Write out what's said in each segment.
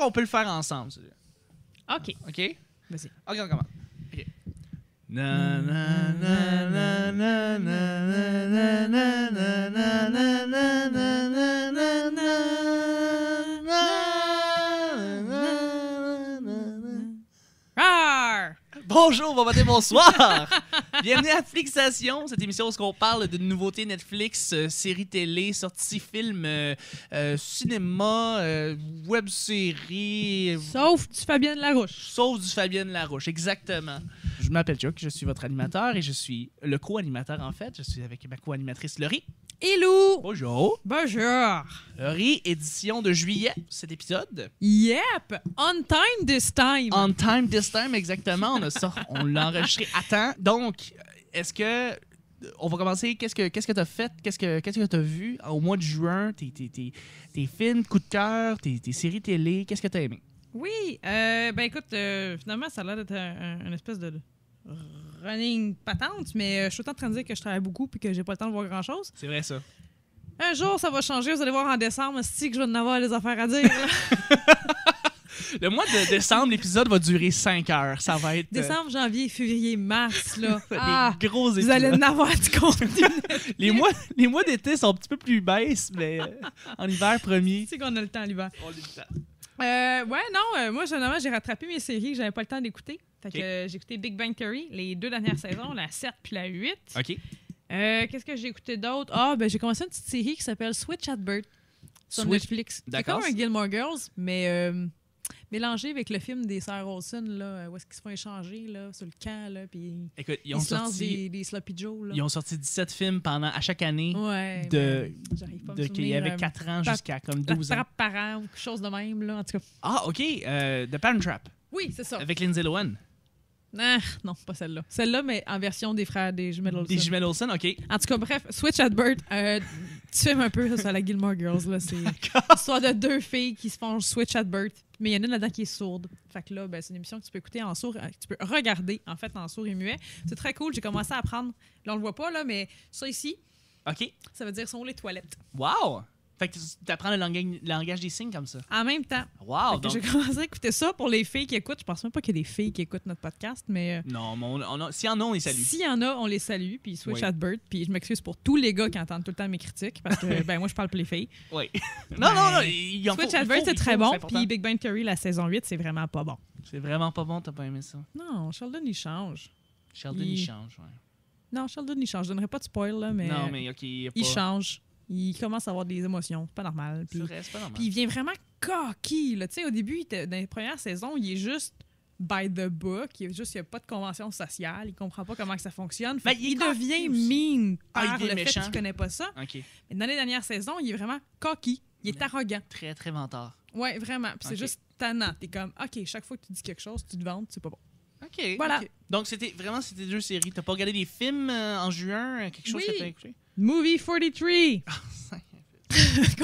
on peut le faire ensemble. OK. OK? Vas-y. OK, on commence. OK. Na na na na na na na na na na na na na na na Rar! Bonjour, bon matin, bonsoir! Bienvenue à Flixation, cette émission où on parle de nouveautés Netflix, séries télé, sorties films, cinéma, web-séries... Sauf du Fabienne Larouche. Sauf du Fabienne Larouche, exactement. Je m'appelle Chuck, je suis votre animateur et je suis le co-animateur en fait. Je suis avec ma co-animatrice Laurie. Hello! Bonjour! Bonjour! Laurie, édition de juillet, cet épisode. Yep! On time this time! On time this time, exactement. On l'a enregistré à temps. Donc, est-ce que... On va commencer. Qu'est-ce que tu as fait? Qu'est-ce que tu as vu au mois de juin? Tes films, coup de cœur, tes séries télé. Qu'est-ce que tu as aimé? Oui, ben écoute, finalement, ça a l'air d'être une espèce de running patente, mais je suis tout le temps en train de dire que je travaille beaucoup et que j'ai pas le temps de voir grand-chose. C'est vrai, ça. Un jour, ça va changer. Vous allez voir en décembre, c'est que je vais en avoir des affaires à dire. Là. Le mois de décembre, l'épisode va durer 5 heures. Ça va être... Décembre, janvier, février, mars, là. Des gros épisodes. Vous allez en avoir du contenu. Les mois d'été sont un petit peu plus baisses, mais en hiver, premier. Tu sais qu'on a le temps l'hiver. On a le temps. Moi, généralement, j'ai rattrapé mes séries que j'avais pas le temps d'écouter. Fait que j'ai écouté Big Bang Theory, les 2 dernières saisons, la 7 puis la 8. OK. Qu'est-ce que j'ai écouté d'autre? J'ai commencé une petite série qui s'appelle Switch at Birth sur Netflix. C'est D'accord. comme un Gilmore Girls, mais mélangé avec le film des sœurs Olsen, là, où est-ce qu'ils se font échanger là, sur le camp, là, puis Écoute, ils se lancent des Sloppy Joe. Là. Ils ont sorti 17 films à chaque année. Ouais, J'arrive pas à me qu'il y avait 4 ans jusqu'à comme 12 ans. Trappe par an ou quelque chose de même, là, en tout cas. Ah, OK. The Parent Trap. Oui, c'est ça. Avec Lindsay Lohan. Ah, non, pas celle-là. Celle-là, mais en version des jumelles Olsen. Des jumelles Olsen, OK. En tout cas, bref, Switch at Birth, tu filmes un peu ça à la Gilmore Girls. Là, c'est l'histoire de 2 filles qui se font Switch at Birth, mais il y en a une là-dedans qui est sourde. Fait que là, c'est une émission que tu peux écouter en sourd, que tu peux regarder en fait en sourd et muet. C'est très cool. J'ai commencé à apprendre. Là, on le voit pas, là, mais ça ici, OK. ça veut dire sont les toilettes. Wow! Fait que tu apprends le langage des signes comme ça. En même temps. Wow! Donc... J'ai commencé à écouter ça pour les filles qui écoutent. Je pense même pas qu'il y a des filles qui écoutent notre podcast, mais... Non, mais s'il y en a, on les salue. S'il y en a, on les salue. Puis Switch at Birth. Puis je m'excuse pour tous les gars qui entendent tout le temps mes critiques parce que moi, je parle pour les filles. Oui. Non. Switch at Birth, c'est très bon. Puis Big Bang Theory, la saison 8, c'est vraiment pas bon. C'est vraiment pas bon, t'as pas aimé ça? Non, Sheldon, il change. Il change, ouais. Non, Sheldon, il change. Je donnerai pas de spoil, là, mais... Non, mais OK, il change. Il commence à avoir des émotions. C'est pas normal. Puis, c'est pas normal. Puis il vient vraiment cocky. Tu sais, au début, dans les premières saisons, il est juste by the book. Il n'y a pas de convention sociale. Il comprend pas comment que ça fonctionne. Il devient mean par le fait qu'il connaît pas ça. Okay. Mais dans les dernières saisons, il est vraiment cocky. Il est arrogant. Très, très menteur. Ouais, vraiment. Puis c'est juste tannant. T'es comme, OK, chaque fois que tu dis quelque chose, tu te vantes, c'est pas bon. OK. Voilà. Okay. Donc, c'était 2 séries. T'as pas regardé des films en juin? Quelque chose que t'as écouté? Movie 43!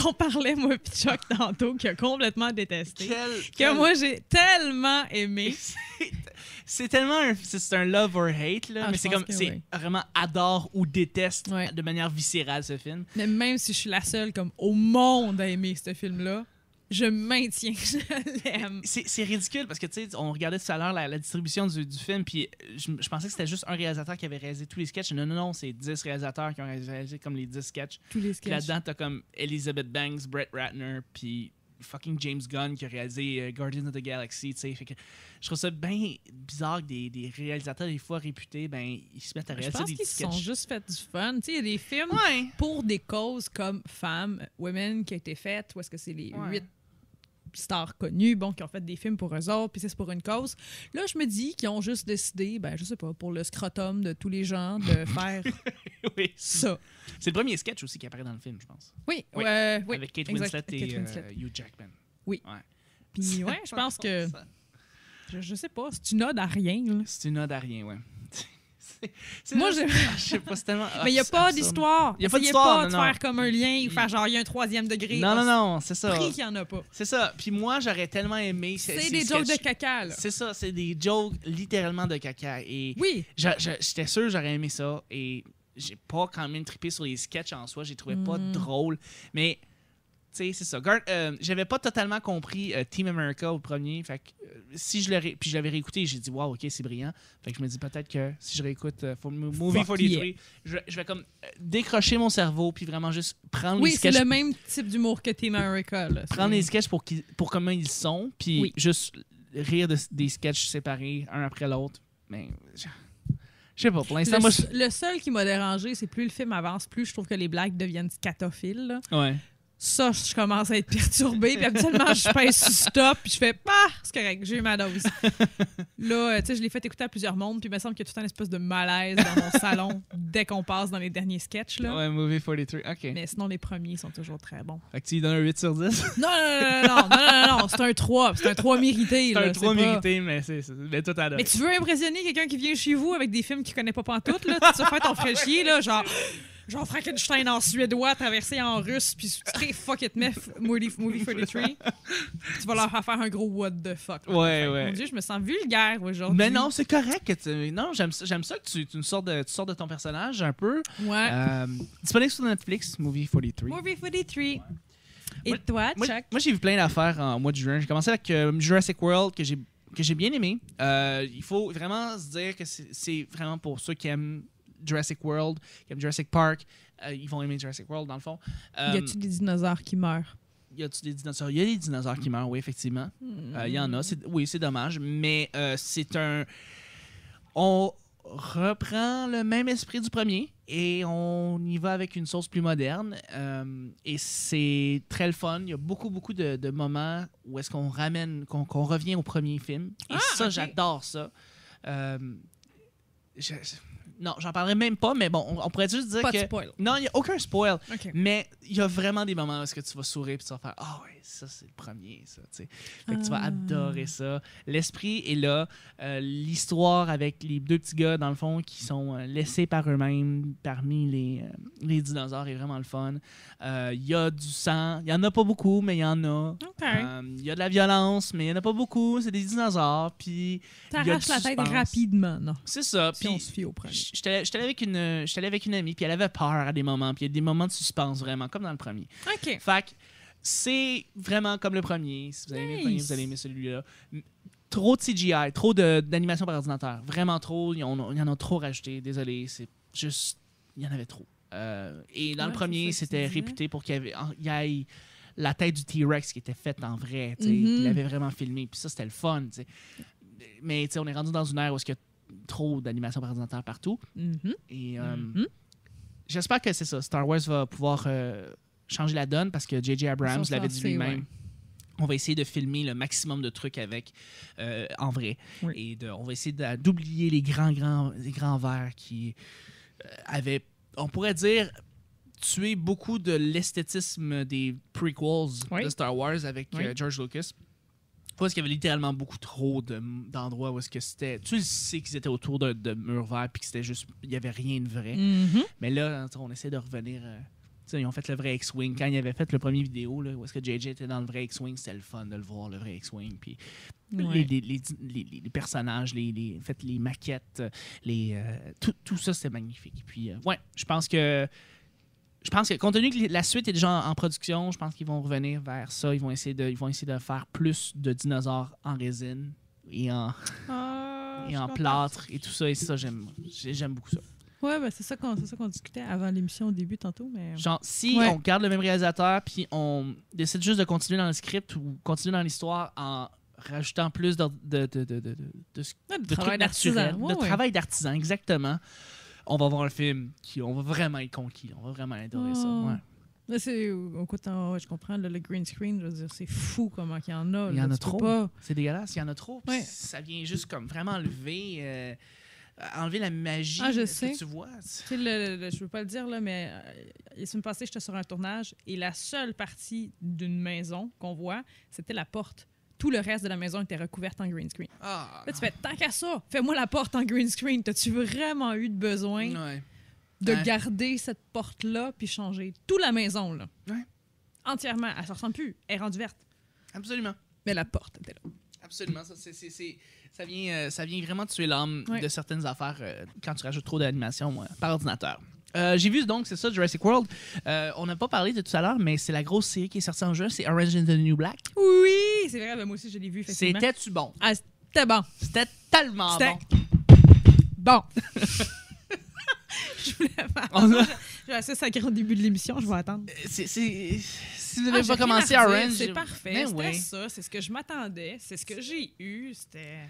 Qu'on parlait, moi, pis Chuck, tantôt, qui a complètement détesté. Moi, j'ai tellement aimé. C'est un love or hate, là, mais c'est vraiment adore ou déteste de manière viscérale ce film. Mais même si je suis la seule comme au monde à aimer ce film-là, je maintiens que je l'aime. C'est ridicule parce que, tu sais, on regardait tout à l'heure la distribution du film, puis je pensais que c'était juste un réalisateur qui avait réalisé tous les sketchs. Non, c'est 10 réalisateurs qui ont réalisé comme les 10 sketchs. Tous les sketchs. Puis là-dedans, t'as comme Elizabeth Banks, Brett Ratner, puis fucking James Gunn qui a réalisé Guardians of the Galaxy, tu sais. Fait que je trouve ça bien bizarre que des réalisateurs des fois réputés, ils se mettent à réaliser des sketchs. Je pense qu'ils se sont juste fait du fun. Tu sais, il y a des films pour des causes comme Femmes, Women qui a été faites, où est-ce que c'est les 8 stars connues, qui ont fait des films pour eux autres, puis c'est pour une cause. Là, je me dis qu'ils ont juste décidé, je sais pas, pour le scrotum de tous les gens, de faire ça. C'est le premier sketch aussi qui apparaît dans le film, je pense. Oui. Avec Kate Winslet et Hugh Jackman. Oui. Puis je pense que... Je sais pas, c'est une ode à rien. Là. C'est une ode à rien, ouais. Moi, je sais pas, c'est tellement... Mais il n'y a pas d'histoire. Il n'y a pas d'histoire, de faire comme un lien ou faire genre, il y a un 3e degré. Non, c'est ça. Pris qu'il n'y en a pas. C'est ça. Puis moi, j'aurais tellement aimé... C'est des jokes de caca, là. C'est ça, c'est des jokes littéralement de caca. Et oui. J'étais sûr que j'aurais aimé ça. Et j'ai pas quand même trippé sur les sketchs en soi. J'ai trouvé pas drôle. Mais sais, c'est ça. J'avais pas totalement compris Team America au premier. Fait que si je l'avais réécouté, j'ai dit, wow, OK, c'est brillant. Fait que je me dis peut-être que si je réécoute Movie 43, je vais comme décrocher mon cerveau puis vraiment juste prendre les sketchs. Oui, c'est le même type d'humour que Team America. Là. Prendre les sketchs pour comment ils sont, puis juste rire des sketchs séparés, un après l'autre. Mais je sais pas, pour l'instant, le seul qui m'a dérangé, c'est plus le film avance, plus je trouve que les blagues deviennent scatophiles. Là. Ouais. Ça, je commence à être perturbée. Puis habituellement, je pèse sur stop. Puis je fais, c'est correct, j'ai eu ma dose. Là, tu sais, je l'ai fait écouter à plusieurs mondes. Puis il me semble qu'il y a tout un espèce de malaise dans mon salon dès qu'on passe dans les derniers sketchs. Là. Ouais, Movie 43. OK. Mais sinon, les premiers sont toujours très bons. Fait que tu lui donnes un 8 sur 10? Non. C'est un 3. C'est un 3 mérité. C'est un 3 mérité, mais mais tout à l'heure. Mais tu veux impressionner quelqu'un qui vient chez vous avec des films qu'il connaît pas pantoute, là? Tu vas faire ton frère chier, là, genre Frankenstein en suédois, traversé en russe, puis sous-titré Fuck It Meth, Movie 43. Tu vas leur faire un gros what the fuck. Ouais. Mon Dieu, je me sens vulgaire aujourd'hui. Mais non, c'est correct. Non, j'aime ça que tu sors de ton personnage un peu. Ouais. Disponible sur Netflix, Movie 43. Movie 43. Ouais. Et toi, Chuck? Moi, j'ai vu plein d'affaires en mois de juin. J'ai commencé avec Jurassic World, que j'ai bien aimé. Il faut vraiment se dire que c'est vraiment pour ceux qui aiment Jurassic World, qui aiment Jurassic Park. Ils vont aimer Jurassic World, dans le fond. Y a-t-il des dinosaures qui meurent? Y a-t-il des dinosaures? Il y a des dinosaures qui meurent, oui, effectivement. Il y en a. Oui, c'est dommage. Mais c'est un... On reprend le même esprit du premier et on y va avec une sauce plus moderne. Et c'est très le fun. Il y a beaucoup de moments où est-ce qu'on ramène, qu'on revient au premier film. Et ça, okay. J'adore ça. Non, j'en parlerai même pas, mais bon, on pourrait juste dire pas que... de spoil. Non, il n'y a aucun spoil. Okay. Mais il y a vraiment des moments où est-ce que tu vas sourire et tu vas faire « Ah ouais, ça, c'est le premier, ça. » Fait que tu vas adorer ça. L'esprit est là. L'histoire avec les deux petits gars, dans le fond, qui sont laissés par eux-mêmes parmi les dinosaures est vraiment le fun. Il y a du sang. Il n'y en a pas beaucoup, mais il y en a. Okay. Il y a de la violence, mais il n'y en a pas beaucoup. C'est des dinosaures. Puis t'arraches la tête rapidement, non? C'est ça. Si on se fie au premier. J'étais allé avec une amie, puis elle avait peur à des moments, puis il y a des moments de suspense, vraiment, comme dans le premier. OK. Fait que c'est vraiment comme le premier. Si vous avez aimé le premier, vous allez aimer celui-là. Trop de CGI, trop d'animation par ordinateur. Vraiment trop. Il y en a trop rajouté. Désolé, c'est juste... Il y en avait trop. Et dans le premier, c'était réputé pour qu'il y ait la tête du T-Rex qui était faite en vrai. Il l'avait vraiment filmé. Puis ça, c'était le fun. T'sais. Mais on est rendu dans une ère où il y a trop d'animation par ordinateur partout. Et j'espère que c'est ça. Star Wars va pouvoir changer la donne parce que J.J. Abrams l'avait dit lui-même. Ouais. On va essayer de filmer le maximum de trucs avec en vrai. Oui. Et on va essayer d'oublier les grands verts qui avaient, on pourrait dire, tué beaucoup de l'esthétisme des prequels de Star Wars avec George Lucas. Parce qu'il y avait littéralement beaucoup trop d'endroits où est-ce que c'était... Tu sais qu'ils étaient autour de murs verts puis que c'était juste... Il n'y avait rien de vrai. Mais là, on essaie de revenir... ils ont fait le vrai X-Wing. Quand ils avaient fait le premier vidéo, là, où est-ce que JJ était dans le vrai X-Wing, c'était le fun de le voir, le vrai X-Wing. Puis les personnages, les maquettes, tout ça, c'était magnifique. Puis, je pense que compte tenu que la suite est déjà en production, je pense qu'ils vont revenir vers ça. Ils vont essayer de faire plus de dinosaures en résine et en plâtre et tout ça. Et ça, j'aime beaucoup ça. Ouais, ben c'est ça qu'on discutait avant l'émission au début tantôt. Mais... Genre, si on garde le même réalisateur puis on décide juste de continuer dans le script ou continuer dans l'histoire en rajoutant plus de travail d'artisan. De travail d'artisan, exactement. On va voir un film on va vraiment être conquis. On va vraiment adorer ça. Ouais. Là, je comprends, le green screen, je veux dire, c'est fou comment il y en a. Il y en a trop. C'est dégueulasse, il y en a trop. Ça vient juste comme vraiment enlever la magie que tu vois. Je veux pas le dire, là, mais la semaine passée, j'étais sur un tournage et la seule partie d'une maison qu'on voit, c'était la porte. Tout le reste de la maison était recouverte en green screen. Là, tu fais, tant qu'à ça, fais-moi la porte en green screen. T'as-tu vraiment eu besoin de garder cette porte-là puis changer toute la maison, là? Entièrement. Elle ne ressemble plus. Elle est rendue verte. Absolument. Mais la porte était là. Absolument. Ça vient vraiment tuer l'âme de certaines affaires quand tu rajoutes trop d'animation par ordinateur. J'ai vu, donc, c'est ça, Jurassic World. On n'a pas parlé de tout à l'heure, mais c'est la grosse série qui est sortie en juin. C'est Orange is the New Black. Oui, c'est vrai. Ben, moi aussi, je l'ai vu, effectivement. C'était-tu bon? Ah, c'était bon. C'était tellement bon. Bon. Je voulais faire j'ai assez sacré au début de l'émission, je vais attendre. Si vous n'avez pas commencé Orange... C'est parfait, c'était ça, c'est ce que je m'attendais, c'est ce que j'ai eu, c'était...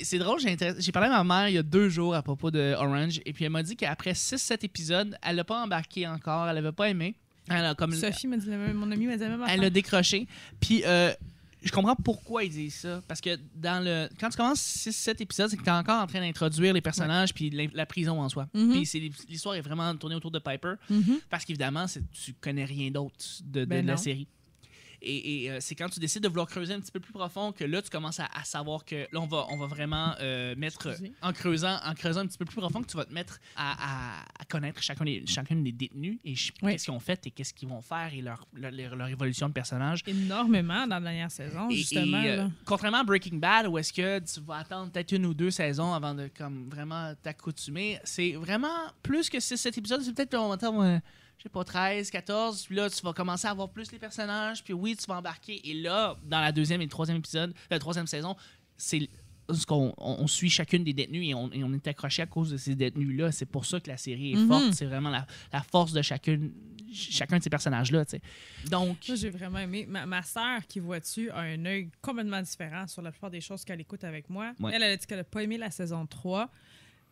C'est drôle, j'ai parlé à ma mère il y a 2 jours à propos de Orange, et puis elle m'a dit qu'après 6-7 épisodes, elle l'a pas embarqué encore, elle l'avait pas aimé. Sophie m'a dit mon amie m'a dit la même affaire. Elle a décroché, puis... je comprends pourquoi ils disent ça. Parce que quand tu commences 6-7 épisodes, c'est que tu es encore en train d'introduire les personnages puis la prison en soi. Puis l'histoire est vraiment tournée autour de Piper. Parce qu'évidemment, tu connais rien d'autre de la série. Et c'est quand tu décides de vouloir creuser un petit peu plus profond que là, tu commences à savoir que là, on va vraiment mettre... En creusant un petit peu plus profond, que tu vas te mettre à connaître chacune des détenus et qu'est-ce qu'ils ont fait et qu'est-ce qu'ils vont faire et leur évolution de personnage. Énormément dans la dernière saison, justement. Contrairement à Breaking Bad, où est-ce que tu vas attendre peut-être 1 ou 2 saisons avant de vraiment t'accoutumer, c'est vraiment plus que 6-7 épisodes. C'est peut-être on va attendre... je sais pas, 13, 14, puis là, tu vas commencer à voir plus les personnages, puis oui, tu vas embarquer. Et là, dans la 2e et le 3e épisode, la 3e saison, c'est ce qu'on suit chacune des détenus et on est accroché à cause de ces détenus-là. C'est pour ça que la série est forte. C'est vraiment la force de chacun de ces personnages-là, tu sais. Donc... Ça, j'ai vraiment aimé. Ma sœur, qui voit dessus, a un œil complètement différent sur la plupart des choses qu'elle écoute avec moi. Ouais. Elle a dit qu'elle n'a pas aimé la saison 3.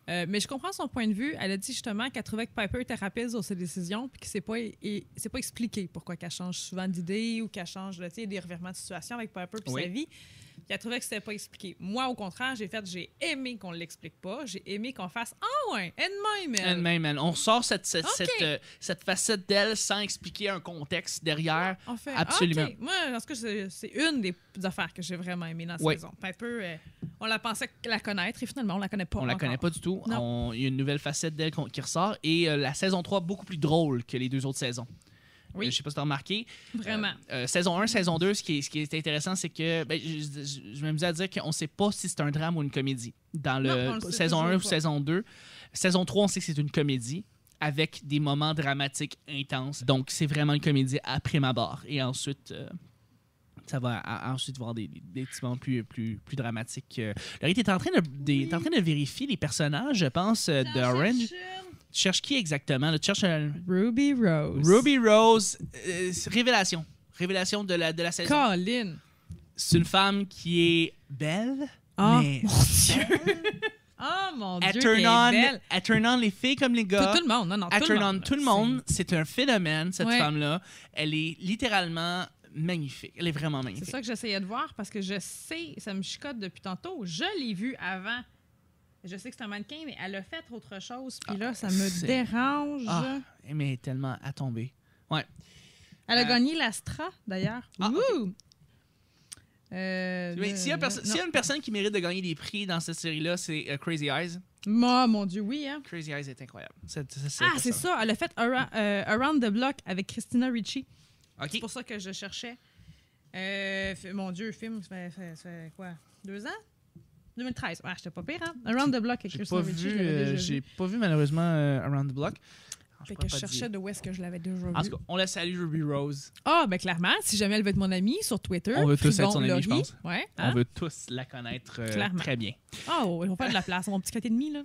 Mais je comprends son point de vue. Elle a dit justement qu'elle trouvait que Piper était rapide sur ses décisions puis que c'est pas expliqué pourquoi qu'elle change souvent d'idée ou qu'elle change des revirements de situation avec Piper puis sa vie. Puis elle trouvait que c'était pas expliqué. Moi, au contraire, j'ai aimé qu'on l'explique pas. J'ai aimé qu'on fasse « Ah ouais, elle-même, elle. » On sort cette facette d'elle sans expliquer un contexte derrière. On fait, absolument. Okay. Moi, en tout cas, c'est une des affaires que j'ai vraiment aimé dans la saison. Piper, on la pensait la connaître et finalement, on la connaît pas. On la connaît pas du tout. Il y a une nouvelle facette d'elle qui ressort et la saison 3 beaucoup plus drôle que les 2 autres saisons. Oui. Je sais pas si tu as remarqué. Vraiment. Saison 1, saison 2, ce qui est intéressant, c'est que je m'amusais à dire qu'on ne sait pas si c'est un drame ou une comédie. Dans le saison 1 ou saison 2. Saison 3, on sait que c'est une comédie avec des moments dramatiques intenses. Donc, c'est vraiment une comédie à prime abord. Et ensuite... ça va ensuite voir des petits moments plus dramatiques. Laurie, tu es en train de vérifier les personnages, je pense, de Orange. Tu cherches qui exactement? Tu cherches Ruby Rose. Ruby Rose, révélation. Révélation de la saison. Colin. C'est une femme qui est belle. Oh mais mon Dieu! Oh mon Dieu, elle turn on les filles comme les gars. Tout le monde, non, elle turn on tout le monde. C'est un phénomène, cette femme-là. Elle est littéralement... magnifique. Elle est vraiment magnifique. C'est ça que j'essayais de voir parce que je sais, ça me chicote depuis tantôt. Je l'ai vue avant. Je sais que c'est un mannequin, mais elle a fait autre chose. Puis là, ça me dérange. Mais elle est tellement à tomber. Ouais. Elle a gagné l'Astra, d'ailleurs. Okay. S'il y a une personne qui mérite de gagner des prix dans cette série-là, c'est Crazy Eyes. Mon Dieu, oui. Hein? Crazy Eyes est incroyable. C'est ça. Elle a fait Around the Block avec Christina Ricci. Okay. C'est pour ça que je cherchais. Mon Dieu, film, ça fait quoi? 2 ans? 2013. Ah, j'étais pas pire, hein? Around the Block avec Christina Ricci. J'ai pas vu, malheureusement, Around the Block. Fait que je cherchais de où est-ce que je l'avais déjà vu. En tout cas, on la salue, Ruby Rose. Ben clairement, si jamais elle veut être mon amie sur Twitter. On veut tous être son amie, je pense. Ouais, On veut tous la connaître très bien. On va faire de la place, mon petit 4,5, là.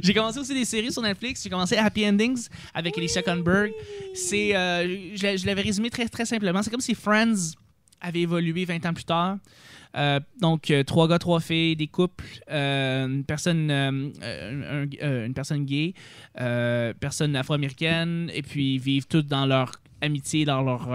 J'ai commencé aussi des séries sur Netflix. J'ai commencé Happy Endings avec Alicia Kunberg. Je l'avais résumé très, très simplement. C'est comme si Friends avait évolué 20 ans plus tard. Donc, 3 gars, 3 filles, des couples, une personne gay, personne afro-américaine, et puis vivent toutes dans leur amitié, dans leur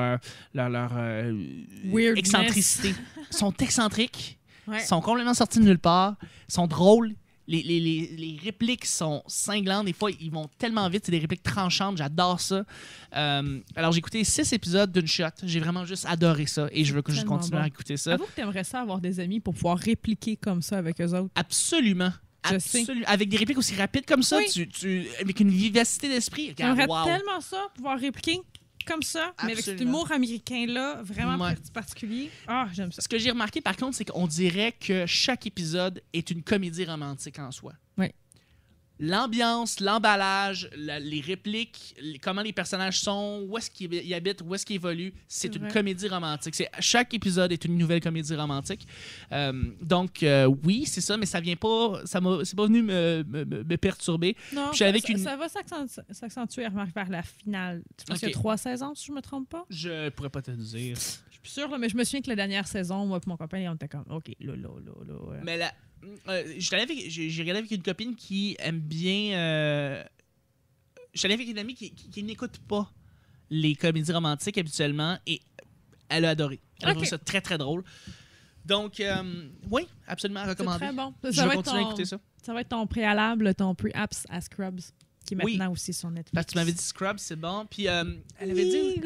excentricité. Ils sont excentriques, sont complètement sortis de nulle part, sont drôles. Les répliques sont cinglantes. Des fois, ils vont tellement vite. C'est des répliques tranchantes. J'adore ça. Alors, j'ai écouté 6 épisodes d'une shot. J'ai vraiment juste adoré ça. Et je veux que je continue à écouter ça. Avoue que tu aimerais ça avoir des amis pour pouvoir répliquer comme ça avec eux autres. Absolument. Avec des répliques aussi rapides comme ça, avec une vivacité d'esprit. J'aimerais tellement ça, pouvoir répliquer comme ça, mais avec cet humour américain-là, vraiment particulier. J'aime ça. Ce que j'ai remarqué, par contre, c'est qu'on dirait que chaque épisode est une comédie romantique en soi. Oui. l'ambiance, l'emballage, les répliques, comment les personnages sont, où est-ce qu'ils habitent, où est-ce qu'ils évoluent, c'est une comédie romantique. Chaque épisode est une nouvelle comédie romantique. Donc, oui, c'est ça, mais ça vient pas... c'est pas venu me perturber. Non, ça va s'accentuer vers la finale. Tu penses qu'il y a 3 saisons, si je me trompe pas? Je pourrais pas te le dire. Je suis plus sûre, là, mais je me souviens que la dernière saison, moi et mon copain, on était comme, OK, là. Mais là... j'ai regardé avec une copine qui aime bien... J'allais avec une amie qui n'écoute pas les comédies romantiques habituellement et elle a adoré. Elle a trouvé ça très, très drôle. Donc, oui, absolument recommandé. C'est très bon. Je vais continuer à écouter ça. Ça va être ton préalable, ton pre-apps à Scrubs, qui est maintenant aussi sur Netflix. Parce que tu m'avais dit Scrubs, c'est bon. Puis, elle avait dit...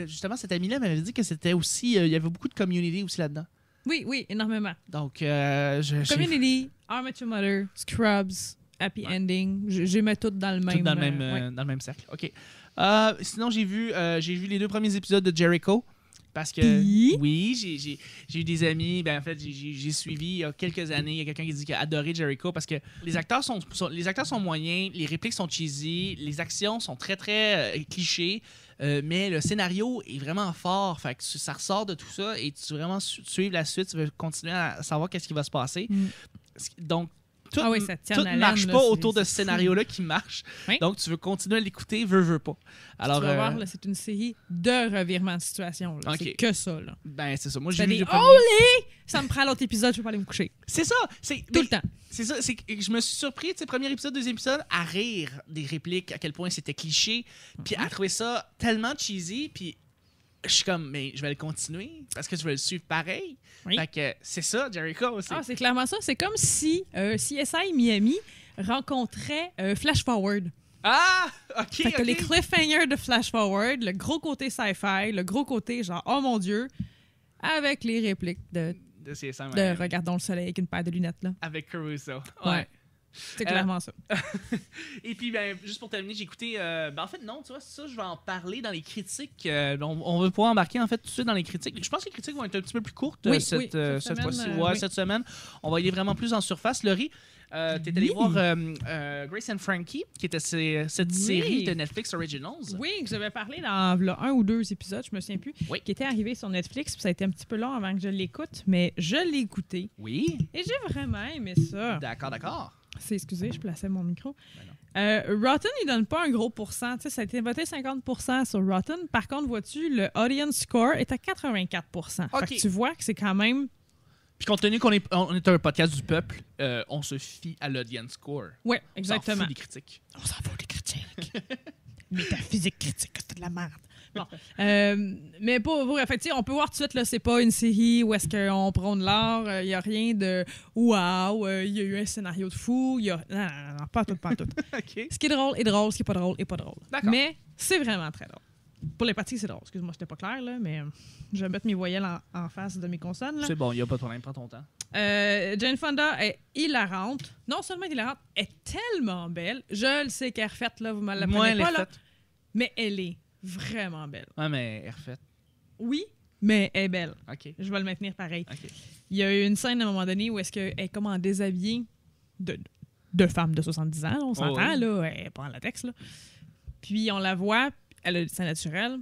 justement, cette amie-là m'avait dit que c'était aussi... il y avait beaucoup de community aussi là-dedans. Oui, énormément. Donc, Community, How I Met Your Mother, Scrubs, Happy Ending, je mets tout dans le même... Tout dans le même cercle, OK. Sinon, j'ai vu les 2 premiers épisodes de Jericho. Parce que, oui, j'ai eu des amis, en fait, j'ai suivi il y a quelques années, il y a quelqu'un qui dit qu'il a adoré Jericho parce que les acteurs sont moyens, les répliques sont cheesy, les actions sont très, très clichés, mais le scénario est vraiment fort. Fait que ça ressort de tout ça et tu veux vraiment suivre la suite, tu veux continuer à savoir qu'est-ce qui va se passer. Donc, tout ne marche pas autour de ce scénario-là qui marche. Oui. Donc, tu veux continuer à l'écouter, veux pas. Alors, tu vas voir, là, c'est une série de revirements de situation. Là. Okay. C'est que ça. Là. Ben, c'est ça. Moi, j'ai vu des holy! Ça me prend l'autre épisode, je peux pas aller me coucher. C'est ça. Tout le temps. C'est ça. Je me suis surpris, tu sais, premier épisode, deuxième épisode, à rire des répliques, à quel point c'était cliché, puis à trouver ça tellement cheesy, puis je suis comme, mais je vais le continuer parce que je vais le suivre pareil. Oui. Fait que c'est ça, Jericho aussi. C'est clairement ça. C'est comme si CSI Miami rencontrait Flash Forward. Ah! OK, fait que les cliffhangers de Flash Forward, le gros côté sci-fi, le gros côté genre, oh mon Dieu, avec les répliques de CSI Miami. De Regardons le soleil avec une paire de lunettes. Là. Avec Caruso. Ouais. C'est clairement ça. Et puis, juste pour terminer, j'ai écouté... en fait, non, tu vois, ça, je vais en parler dans les critiques. On va pouvoir embarquer, en fait, tout de suite dans les critiques. Je pense que les critiques vont être un petit peu plus courtes cette fois-ci. Cette semaine. On va y aller vraiment plus en surface. Laurie, t'es allé voir Grace and Frankie, qui était cette série de Netflix Originals. Oui, que j'avais parlé dans 1 ou 2 épisodes, je me souviens plus, qui était arrivé sur Netflix. Puis ça a été un petit peu long avant que je l'écoute, mais je l'ai écouté. Oui. Et j'ai vraiment aimé ça. D'accord. Excusez, je plaçais mon micro. Rotten, il donne pas un gros pourcent. Tu sais, ça a été voté 50% sur Rotten. Par contre, vois-tu, le audience score est à 84%. Okay. Fait que tu vois que c'est quand même... Puis compte tenu qu'on est un podcast du peuple, on se fie à l'audience score. Oui, exactement. On s'en fout des critiques. On s'en fout des critiques. Métaphysique critique, c'est de la merde. Bon. Mais pour vrai, on peut voir tout de suite, là, c'est pas une série où est-ce qu'on prône l'art, il n'y a rien de waouh, il y a eu un scénario de fou, il y a... Non, pas tout. Okay. Ce qui est drôle est drôle, ce qui est pas drôle est pas drôle. D'accord. Mais c'est vraiment très drôle. Pour les parties, c'est drôle. Excuse-moi, c'était pas clair, là, mais je vais mettre mes voyelles en face de mes consonnes. Là. C'est bon, il n'y a pas de problème, prends ton temps. Jane Fonda est hilarante. Non seulement hilarante, elle est tellement belle. Je le sais qu'elle est refaite, là, vous me l'apprenez pas, là. Mais elle est vraiment belle. Ouais, mais elle est refaite. Oui, mais elle est belle. OK. Je vais le maintenir pareil. Okay. Il y a eu une scène à un moment donné où est-ce qu'elle est comme en déshabillé de femme de 70 ans, on s'entend, là. Elle n'est pas en latex, là. Puis on la voit, elle a le sein naturel.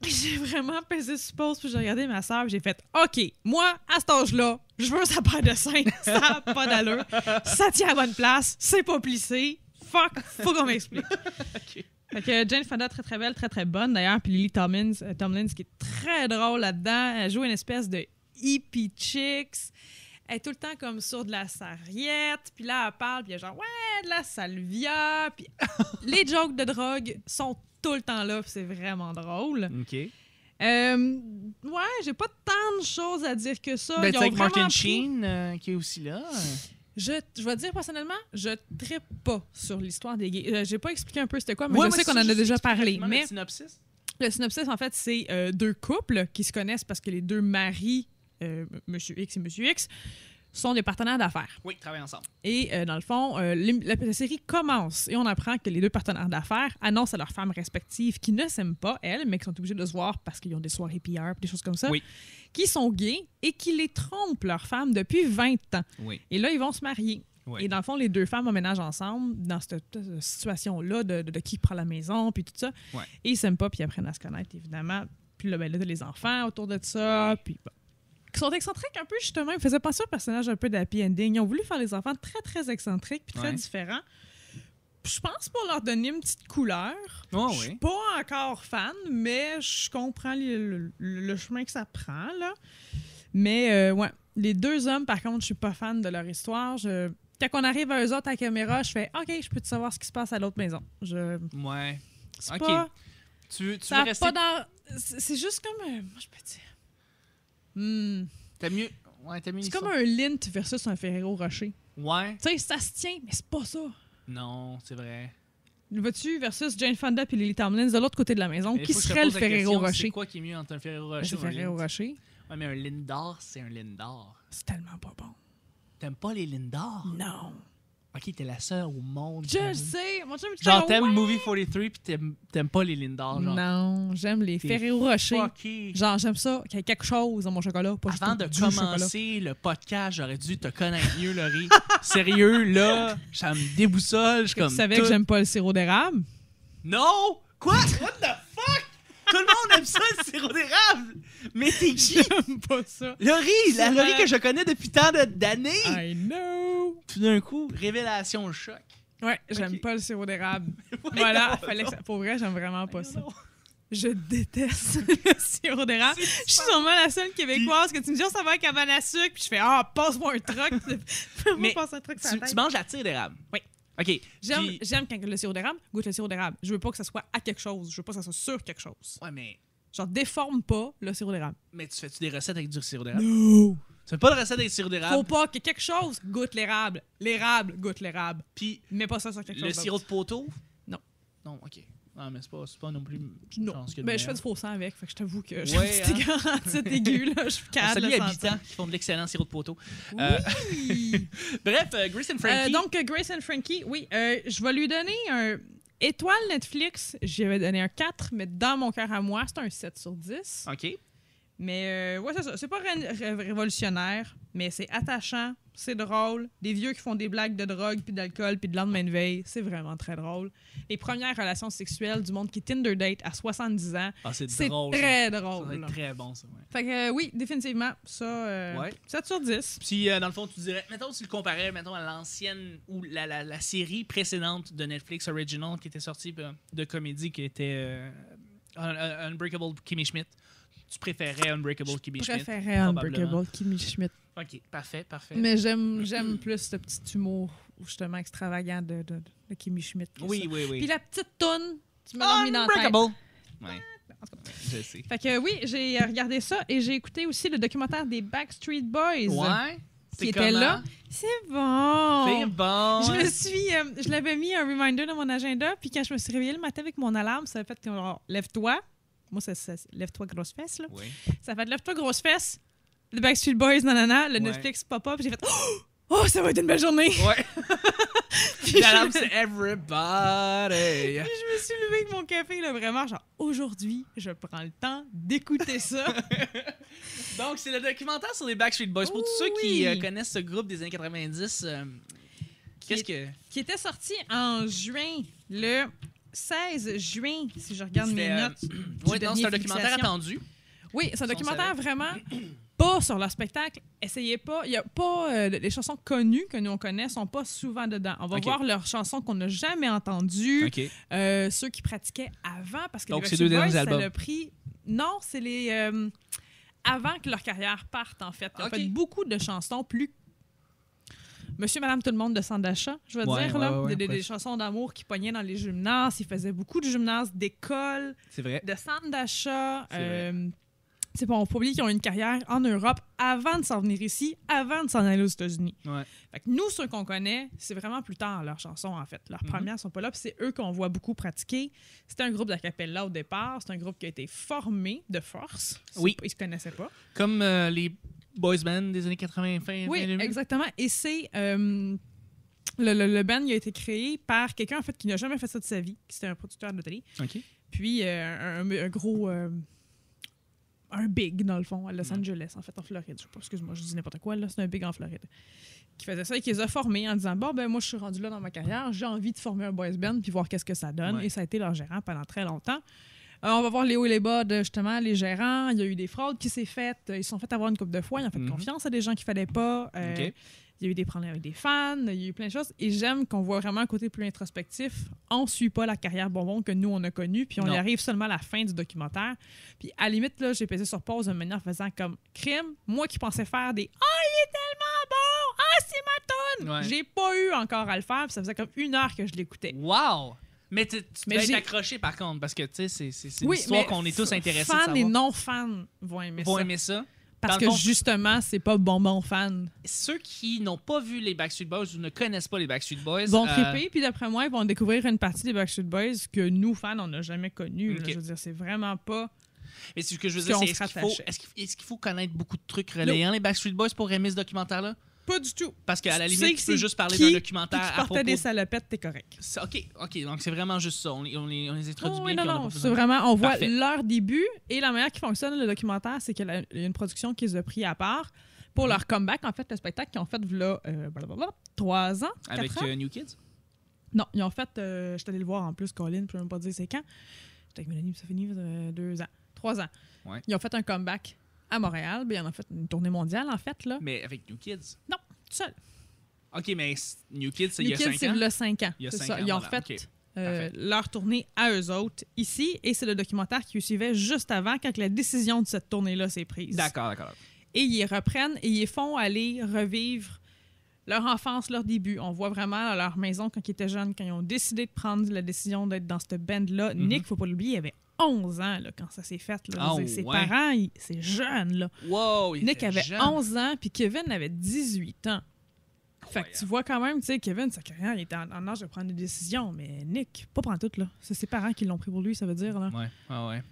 J'ai vraiment pesé sur pause, puis j'ai regardé ma soeur, j'ai fait « OK, moi, à cet âge-là, je veux sa paire de seins, ça n'a pas d'allure, ça tient à bonne place, c'est pas plissé, fuck, faut qu'on m'explique. » OK. Fait que Jane Fonda, très très belle, très très bonne d'ailleurs, puis Lily Tomlins qui est très drôle là-dedans, elle joue une espèce de hippie chicks, elle est tout le temps comme sur de la sarriette, puis là elle parle, puis elle est genre « Ouais, de la salvia », puis les jokes de drogue sont tout le temps là, puis c'est vraiment drôle. OK. Ouais, j'ai pas tant de choses à dire que ça. Ben, tu sais, avec Martin Sheen qui est aussi là. Je vais te dire personnellement, je trippe pas sur l'histoire des gays. J'ai pas expliqué un peu c'était quoi, mais je sais qu'on en a déjà parlé. Mais le synopsis, en fait, c'est 2 couples qui se connaissent parce que les 2 maris, Monsieur X et Monsieur X, sont des partenaires d'affaires. Oui, ils travaillent ensemble. Et dans le fond, la série commence et on apprend que les 2 partenaires d'affaires annoncent à leurs femmes respectives qui ne s'aiment pas, elles, mais qui sont obligées de se voir parce qu'ils ont des soirées PR, des choses comme ça, qui sont gays et qui les trompent, leurs femmes, depuis 20 ans. Oui. Et là, ils vont se marier. Ouais. Et dans le fond, les deux femmes emménagent ensemble dans cette situation-là de qui prend la maison, puis tout ça. Ouais. Et ils s'aiment pas, puis ils apprennent à se connaître, évidemment. Puis là, t'as les enfants autour de ça, puis bon. Ils sont excentriques un peu, justement. Ils me faisaient penser à un personnage un peu d'Happy Ending. Ils ont voulu faire les enfants très, très excentriques puis très différents. Je pense pour leur donner une petite couleur. Oh, je suis pas encore fan, mais je comprends le chemin que ça prend, là. Mais, ouais, les deux hommes, par contre, je suis pas fan de leur histoire. Quand on arrive à eux autres à la caméra, je fais « OK, je peux te savoir ce qui se passe à l'autre maison. » Ouais. C'est OK. pas... Tu veux ça rester... pas dans... C'est juste comme... moi, je peux dire... T'as mieux... Ouais, t'as mieux c'est comme un Lint versus un Ferrero Rocher. Ouais. Tu sais, ça se tient, mais c'est pas ça. Non, c'est vrai. Vois-tu, versus Jane Fonda et Lily Tomlin de l'autre côté de la maison, qui serait le Ferrero Rocher? C'est quoi qui est mieux entre un Ferrero Rocher et un Ferrero Rocher? Ouais, mais un Lindor, c'est un Lindor. C'est tellement pas bon. T'aimes pas les Lindor? Non. OK, t'es la seule au monde. Je le sais. Mon chum, genre, t'aimes Movie 43 puis t'aimes pas les Lindor, genre. Non, j'aime les Ferrero Rocher. Fucké. Genre, j'aime ça, qu'il y ait quelque chose dans mon chocolat. Pas Avant de juste commencer le podcast, j'aurais dû te connaître mieux, Laurie. Sérieux, là, ça me déboussole. Tu savais que j'aime pas le sirop d'érable? Non! Quoi? What the fuck? Tout le monde aime ça, le sirop d'érable! Mais t'es qui? J'aime pas ça. Laurie! La Laurie que je connais depuis tant d'années! I know! Tout d'un coup, révélation choc. Ouais, j'aime pas le sirop d'érable. Voilà, fallait que ça... Pour vrai, j'aime vraiment pas ça. Je déteste le sirop d'érable. Je suis sûrement la seule Québécoise que tu me dis, ça va avec cabane à sucre, puis je fais, passe-moi un truc. Mais passe un truc sur la tête. tu manges la tire d'érable? Oui. OK. J'aime quand le sirop d'érable goûte le sirop d'érable. Je veux pas que ça soit à quelque chose. Je veux pas que ça soit sur quelque chose. Ouais, mais... Genre, déforme pas le sirop d'érable. Mais tu fais-tu des recettes avec du sirop d'érable? No! Tu fais pas de recette avec du sirop d'érable? Faut pas que quelque chose goûte l'érable. L'érable goûte l'érable. Puis... Mets pas ça sur quelque chose. Le sirop de poteau? Non. Non, OK. Non, mais c'est pas non plus... Non. Ben, je fais du faux sang avec, fait que je t'avoue que j'ai ouais, une petite aigu, là. Je suis capable de salut le habitants qui font de l'excellent sirop de poteau. Oui! Bref, Grace and Frankie. Donc, Grace and Frankie, oui. Je vais lui donner un... Étoile Netflix, j'y avais donné un 4, mais dans mon cœur à moi, c'est un 7 sur 10. OK. Mais, ouais, c'est ça. C'est pas révolutionnaire, mais c'est attachant, c'est drôle. Des vieux qui font des blagues de drogue, puis d'alcool, puis de lendemain de veille, c'est vraiment très drôle. Les premières relations sexuelles du monde qui Tinder date à 70 ans, c'est drôle, très ça. drôle. Ça va être très bon, ça, ouais. Fait que, oui, définitivement, ça, ouais. 7 sur 10. Puis, dans le fond, tu dirais, mettons, tu le comparais, mettons, à l'ancienne, ou la série précédente de Netflix Original qui était sortie de comédie, qui était Unbreakable Kimmy Schmidt. Tu préférais Unbreakable Kimmy Schmidt? Je préférais Unbreakable Kimmy Schmidt. OK, parfait. Mais j'aime plus ce petit humour, justement, extravagant de Kimmy Schmidt. Oui. Puis la petite toune, tu me l'as mis dans la tête. Unbreakable! Ouais. Je sais. Fait que oui, j'ai regardé ça et j'ai écouté aussi le documentaire des Backstreet Boys. Ouais. Qui était là. C'est bon! C'est bon! Je l'avais mis un reminder dans mon agenda, puis quand je me suis réveillée le matin avec mon alarme, ça a fait que lève-toi. Moi, c'est lève-toi grosse fesse, là. Oui. Ça a fait lève-toi grosse fesse. Le Backstreet Boys, nanana, le Netflix pop-up, j'ai fait oh, ça va être une belle journée! Ouais. Puis l'alarme, c'est everybody! Puis je me suis levée avec mon café, là, vraiment, genre, aujourd'hui, je prends le temps d'écouter ça. Donc, c'est le documentaire sur les Backstreet Boys. Pour tous ceux qui connaissent ce groupe des années 90, qui était sorti en juin, le 16 juin, si je regarde mes notes. Oui, c'est un documentaire attendu. Oui, c'est un documentaire vraiment pas sur leur spectacle. Essayez pas. Il y a pas les chansons connues que nous on connaît sont pas souvent dedans. On va voir leurs chansons qu'on n'a jamais entendues. Ceux qui pratiquaient avant, parce que donc, les c'est deux Backstreet Boys, albums. ça l'a pris. Non, c'est les avant que leur carrière parte en fait. Ils ont fait beaucoup de chansons plus Monsieur, Madame, tout le monde de Sandasha, je veux dire, là. Des chansons d'amour qui pognaient dans les gymnases. Ils faisaient beaucoup de gymnases d'école. C'est vrai. De Sandasha. C'est pas, on peut oublier qu'ils ont une carrière en Europe avant de s'en venir ici, avant de s'en aller aux États-Unis. Ouais. Fait que nous, ceux qu'on connaît, c'est vraiment plus tard leurs chansons, en fait. Leurs premières sont pas là, puis c'est eux qu'on voit beaucoup pratiquer. C'était un groupe d'acapella au départ. C'est un groupe qui a été formé de force. Oui. Ils se connaissaient pas. Comme les boys band des années 80, fin Oui, 2000. exactement. Et c'est... le band il a été créé par quelqu'un, en fait, qui n'a jamais fait ça de sa vie, qui était un producteur de télé. OK. Puis un gros... un big, dans le fond, à Los Angeles, en fait, en Floride. Je sais pas, excuse-moi, je dis n'importe quoi, là, c'est un big en Floride. Qui faisait ça et qui les a formés en disant, bon, ben moi, je suis rendu là dans ma carrière, j'ai envie de former un boys band puis voir qu'est-ce que ça donne. Et ça a été leur gérant pendant très longtemps. On va voir les hauts et les bas de, justement, les gérants. Il y a eu des fraudes qui s'est faites. Ils se sont fait avoir une couple de fois. Ils ont fait confiance à des gens qu'il fallait pas. Il y a eu des problèmes avec des fans. Il y a eu plein de choses. Et j'aime qu'on voit vraiment un côté plus introspectif. On ne suit pas la carrière bonbon que nous, on a connue. Puis on y arrive seulement à la fin du documentaire. Puis à la limite, là, j'ai pesé sur pause de manière faisant comme crime. Moi qui pensais faire des « Ah, il est tellement bon! Ah, c'est ma toune! » J'ai pas eu encore à le faire. Puis ça faisait comme 1 heure que je l'écoutais. Wow! Mais tu dois être accroché, par contre, parce que, tu sais, c'est une histoire qu'on est tous intéressés de savoir. Fans et non-fans vont aimer ça. Parce que, justement, c'est pas bonbon fan. Ceux qui n'ont pas vu les Backstreet Boys ou ne connaissent pas les Backstreet Boys... vont triper, puis d'après moi, ils vont découvrir une partie des Backstreet Boys que nous, fans, on n'a jamais connue. Je veux dire, c'est vraiment pas... Mais ce que je veux dire, c'est est-ce qu'il faut connaître beaucoup de trucs relayant les Backstreet Boys pour aimer ce documentaire-là? Pas du tout. Parce qu'à la limite, tu peux juste parler d'un documentaire à propos... des salopettes, t'es correct. OK, donc c'est vraiment juste ça. On les introduit bien. Non, c'est vraiment... On voit leur début, et la manière qui fonctionne, le documentaire, c'est qu'il y a une production qu'ils ont pris à part pour leur comeback, en fait, le spectacle qu'ils ont fait là, 3 ans, 4 avec ans. New Kids? Non, ils ont fait... je suis allée le voir en plus, Colin, je peux même pas dire c'est quand. J'étais avec Mélanie, ça finit 2 ans. 3 ans. Ouais. Ils ont fait un comeback à Montréal. Ils en ont fait une tournée mondiale, en fait. Là. Mais avec New Kids? Non, tout seul. OK, mais New Kids, c'est il y a 5 ans? New Kids, c'est il y a 5 ans. Il y a 5 ça. ans, Ils ont voilà. fait leur tournée à eux autres ici. Et c'est le documentaire qui suivait juste avant, quand la décision de cette tournée-là s'est prise. D'accord. Et ils reprennent et ils font aller revivre leur enfance, leur début. On voit vraiment leur maison quand ils étaient jeunes, quand ils ont décidé de prendre la décision d'être dans cette band-là. Nick, faut pas l'oublier, il avait 11 ans là, quand ça s'est fait. Là. Ses parents, c'est jeune. Là. Wow, Nick avait jeune. 11 ans, puis Kevin avait 18 ans. Fait que tu vois quand même, tu sais, Kevin, sa carrière, il était en âge de prendre des décisions, mais Nick, pas prendre toutes, là. C'est ses parents qui l'ont pris pour lui, ça veut dire, là. Ouais.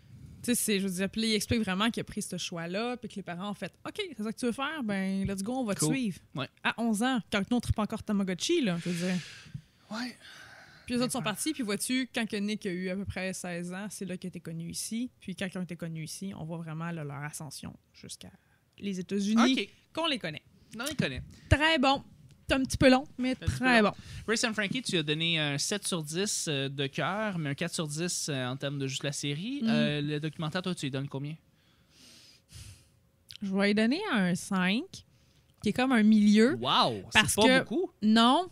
Tu sais, je veux dire, puis il explique vraiment qu'il a pris ce choix-là, puis que les parents ont fait « OK, c'est ça que tu veux faire? Ben, let's go, on va te suivre. Ouais. » À 11 ans, quand nous, on tripe encore Tamagotchi, là, je veux dire. Ouais. Puis les autres sont partis, puis vois-tu, quand que Nick a eu à peu près 16 ans, c'est là qu'il a été connu ici. Puis quand ils ont été connus ici, on voit vraiment là, leur ascension jusqu'à les États-Unis, qu'on les connaît. On les connaît. Très bon. C'est un petit peu long, mais très bon. Grace and Frankie, tu as donné un 7 sur 10 de cœur, mais un 4 sur 10 en termes de juste la série. Le documentaire, toi, tu lui donnes combien? Je vais lui donner un 5, qui est comme un milieu. Wow! C'est pas beaucoup? Non.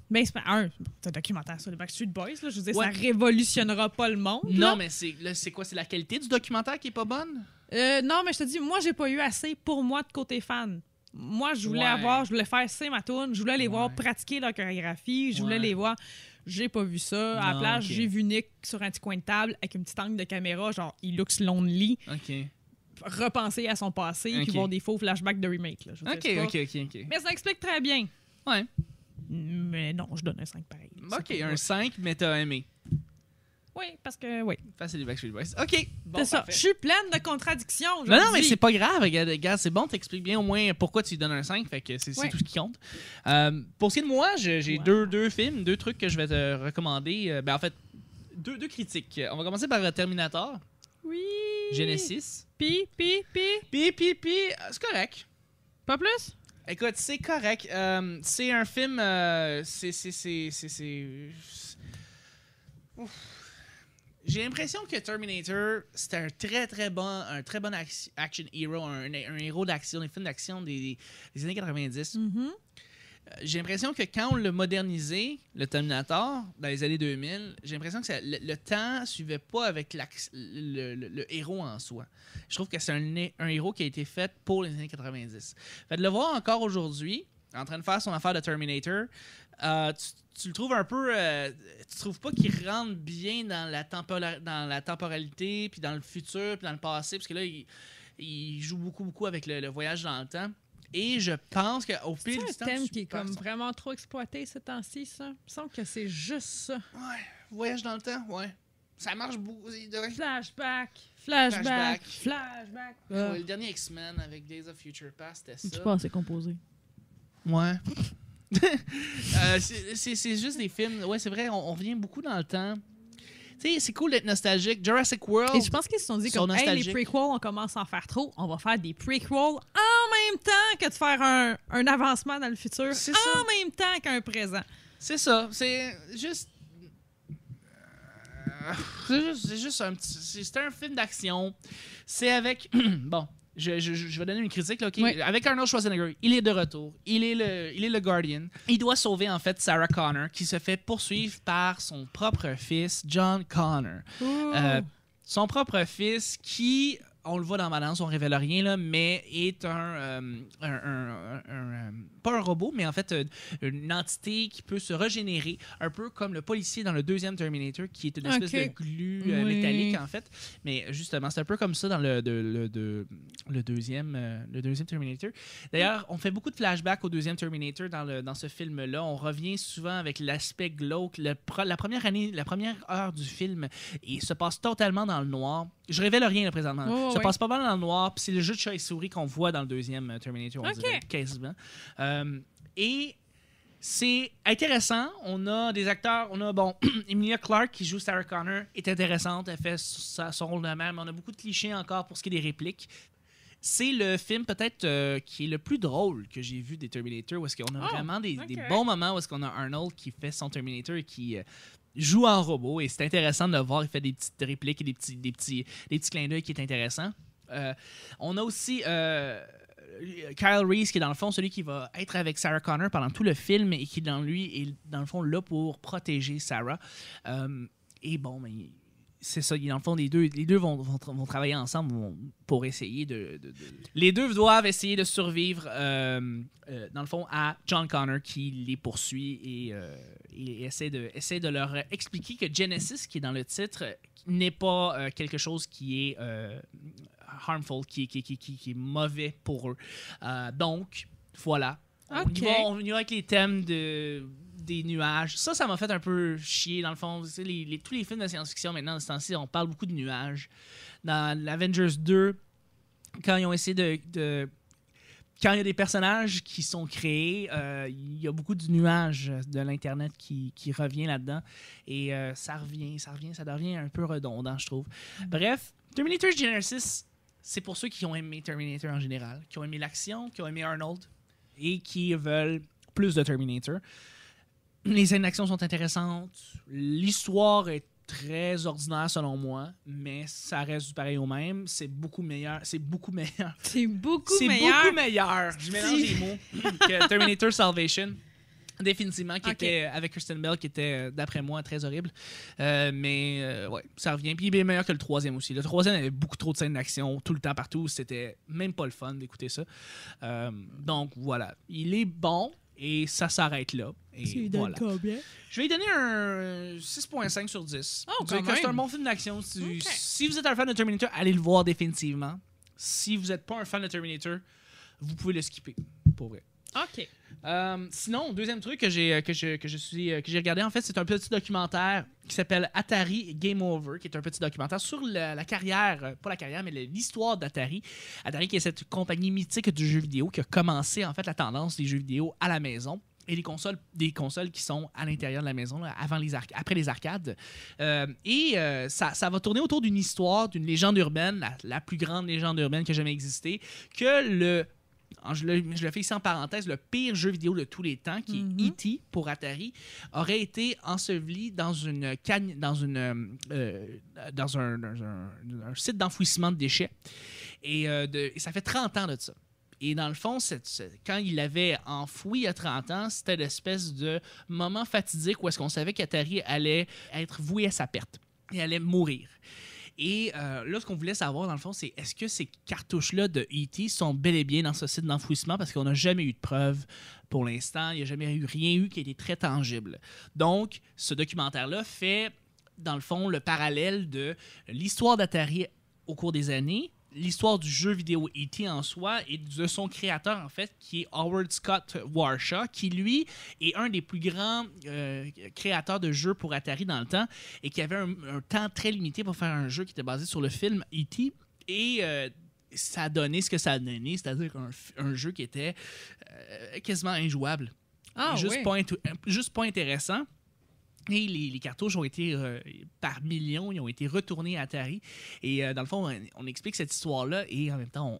Ben, c'est un documentaire sur les Backstreet Boys. Là. Je veux dire, ça révolutionnera pas le monde. Non, mais c'est quoi? C'est la qualité du documentaire qui est pas bonne? Non, mais je te dis, moi, j'ai pas eu assez pour moi de côté fan. Moi, je voulais faire c'est ma toune. Je voulais les voir pratiquer leur chorégraphie. Je voulais les voir. J'ai pas vu ça. À la plage, j'ai vu Nick sur un petit coin de table avec une petite angle de caméra, genre, he looks lonely. Repenser à son passé puis voir des faux flashbacks de remake. Là. OK. Mais ça explique très bien. Ouais. Mais non, je donne un 5 pareil. OK, un 5, mais t'as aimé. Oui, parce que, oui. C'est les Backstreet Boys. OK, bon, c'est ça. Je suis pleine de contradictions. Non, mais c'est pas grave. Regarde, c'est bon, t'expliques bien au moins pourquoi tu lui donnes un 5, fait que c'est tout ce qui compte. Pour ce qui est de moi, j'ai deux films, 2 trucs que je vais te recommander. En fait, deux critiques. On va commencer par Terminator. Oui. Genesis. Pi. C'est correct. Pas plus? Écoute, c'est correct. C'est un film... J'ai l'impression que Terminator, c'était un très bon action hero, un héros d'action, des films d'action des années 90. J'ai l'impression que quand on l'a modernisé, le Terminator, dans les années 2000, j'ai l'impression que le temps ne suivait pas avec le héros en soi. Je trouve que c'est un héros qui a été fait pour les années 90. Fait de le voir encore aujourd'hui, en train de faire son affaire de Terminator, tu le trouves un peu... tu trouves pas qu'il rentre bien dans la temporalité, puis dans le futur, puis dans le passé, parce que là, il joue beaucoup avec le voyage dans le temps. Et je pense qu'au fil du temps... C'est un thème qui est comme vraiment trop exploité ces temps-ci, ça. Il me semble que c'est juste ça. Ouais, voyage dans le temps, ouais. Ça marche beaucoup. Flashback. Le dernier X-Men avec Days of Future Past, c'était ça. Tu penses c'est composé. Ouais. C'est juste des films... Ouais, c'est vrai, on revient beaucoup dans le temps. Tu sais, c'est cool d'être nostalgique. Jurassic World. Et je pense qu'ils se sont dit comme, hey, les prequels, on commence à en faire trop. On va faire des prequels en même temps que de faire un avancement dans le futur en même temps qu'un présent. C'est ça. C'est juste un petit... C'est un film d'action. C'est avec... Bon, je vais donner une critique, là, OK? Oui. Avec Arnold Schwarzenegger, il est de retour. Il est le Guardian. Il doit sauver, en fait, Sarah Connor, qui se fait poursuivre par son propre fils, John Connor. Son propre fils qui... On le voit dans Balance, on révèle rien, là, mais est pas un robot, mais en fait une entité qui peut se régénérer, un peu comme le policier dans le deuxième Terminator, qui est une espèce de glu métallique, en fait. Mais justement, c'est un peu comme ça dans le deuxième Terminator. D'ailleurs, on fait beaucoup de flashbacks au deuxième Terminator dans ce film-là. On revient souvent avec l'aspect glauque. La première heure du film se passe totalement dans le noir. Je révèle rien là, présentement. Ça passe pas mal dans le noir, puis c'est le jeu de chat et souris qu'on voit dans le deuxième Terminator, on dirait, quasiment. Et c'est intéressant. On a des acteurs, Emilia Clarke qui joue Sarah Connor est intéressante, elle fait son rôle de mère, mais on a beaucoup de clichés encore pour ce qui est des répliques. C'est le film peut-être qui est le plus drôle que j'ai vu des Terminator, où est-ce qu'on a vraiment des bons moments où est-ce qu'on a Arnold qui fait son Terminator et qui joue en robot, et c'est intéressant de le voir. Il fait des petites répliques et des petits clins d'œil qui est intéressant. On a aussi Kyle Reese qui est dans le fond celui qui va être avec Sarah Connor pendant tout le film et qui dans lui est dans le fond là pour protéger Sarah. Et bon, mais c'est ça, dans le fond, les deux vont travailler ensemble pour essayer Les deux doivent essayer de survivre, dans le fond, à John Connor qui les poursuit et essaie de leur expliquer que Genesis, qui est dans le titre, n'est pas quelque chose qui est harmful, qui est mauvais pour eux. Donc, voilà. Okay. On y va avec les thèmes des nuages. Ça m'a fait un peu chier, dans le fond. Tous les films de science-fiction, maintenant, de ce temps-ci, on parle beaucoup de nuages. Dans l'Avengers 2, quand ils ont essayé quand il y a des personnages qui sont créés, il y a beaucoup de nuages de l'Internet qui revient là-dedans. Et ça devient un peu redondant, je trouve. Bref, Terminator Genesis, c'est pour ceux qui ont aimé Terminator en général, qui ont aimé l'action, qui ont aimé Arnold et qui veulent plus de Terminator. Les scènes d'action sont intéressantes. L'histoire est très ordinaire selon moi, mais ça reste du pareil au même. C'est beaucoup meilleur. Je mélange les mots que Terminator Salvation. Définitivement, qui était avec Kristen Bell, qui était, d'après moi, très horrible. Mais ça revient. Puis il est meilleur que le troisième aussi. Le troisième avait beaucoup trop de scènes d'action tout le temps partout. C'était même pas le fun d'écouter ça. Donc voilà. Il est bon. Et ça s'arrête là. Et voilà. Combien? Je vais lui donner un 6.5 sur 10. C'est un bon film d'action. Si vous êtes un fan de Terminator, allez le voir définitivement. Si vous n'êtes pas un fan de Terminator, vous pouvez le skipper. Pour vrai. OK. Sinon, deuxième truc que j'ai regardé, en fait, c'est un petit documentaire qui s'appelle Atari Game Over, qui est un petit documentaire sur la carrière, pas la carrière, mais l'histoire d'Atari. Atari, qui est cette compagnie mythique du jeu vidéo qui a commencé, en fait, la tendance des jeux vidéo à la maison. Et des consoles qui sont à l'intérieur de la maison, là, après les arcades. Ça va tourner autour d'une histoire, d'une légende urbaine, la plus grande légende urbaine qui a jamais existé, que je le fais ici en parenthèse, le pire jeu vidéo de tous les temps, qui est E.T. pour Atari, aurait été enseveli dans un site d'enfouissement de déchets. Et ça fait 30 ans de ça. Et dans le fond, quand il l'avait enfoui il y a 30 ans, c'était l'espèce de moment fatidique où est-ce qu'on savait qu'Atari allait être voué à sa perte et allait mourir. Et là, ce qu'on voulait savoir, dans le fond, c'est est-ce que ces cartouches-là de E.T. sont bel et bien dans ce site d'enfouissement, parce qu'on n'a jamais eu de preuves pour l'instant. Il n'y a jamais rien eu qui a été très tangible. Donc, ce documentaire-là fait, dans le fond, le parallèle de l'histoire d'Atari au cours des années, l'histoire du jeu vidéo E.T. en soi et de son créateur, en fait, qui est Howard Scott Warshaw, qui, lui, est un des plus grands créateurs de jeux pour Atari dans le temps et qui avait un temps très limité pour faire un jeu qui était basé sur le film E.T. Et ça a donné ce que ça a donné, c'est-à-dire un jeu qui était quasiment injouable. Juste pas intéressant. Et les cartouches ont été, par millions, ils ont été retournés à Atari. Et dans le fond, on explique cette histoire-là et en même temps,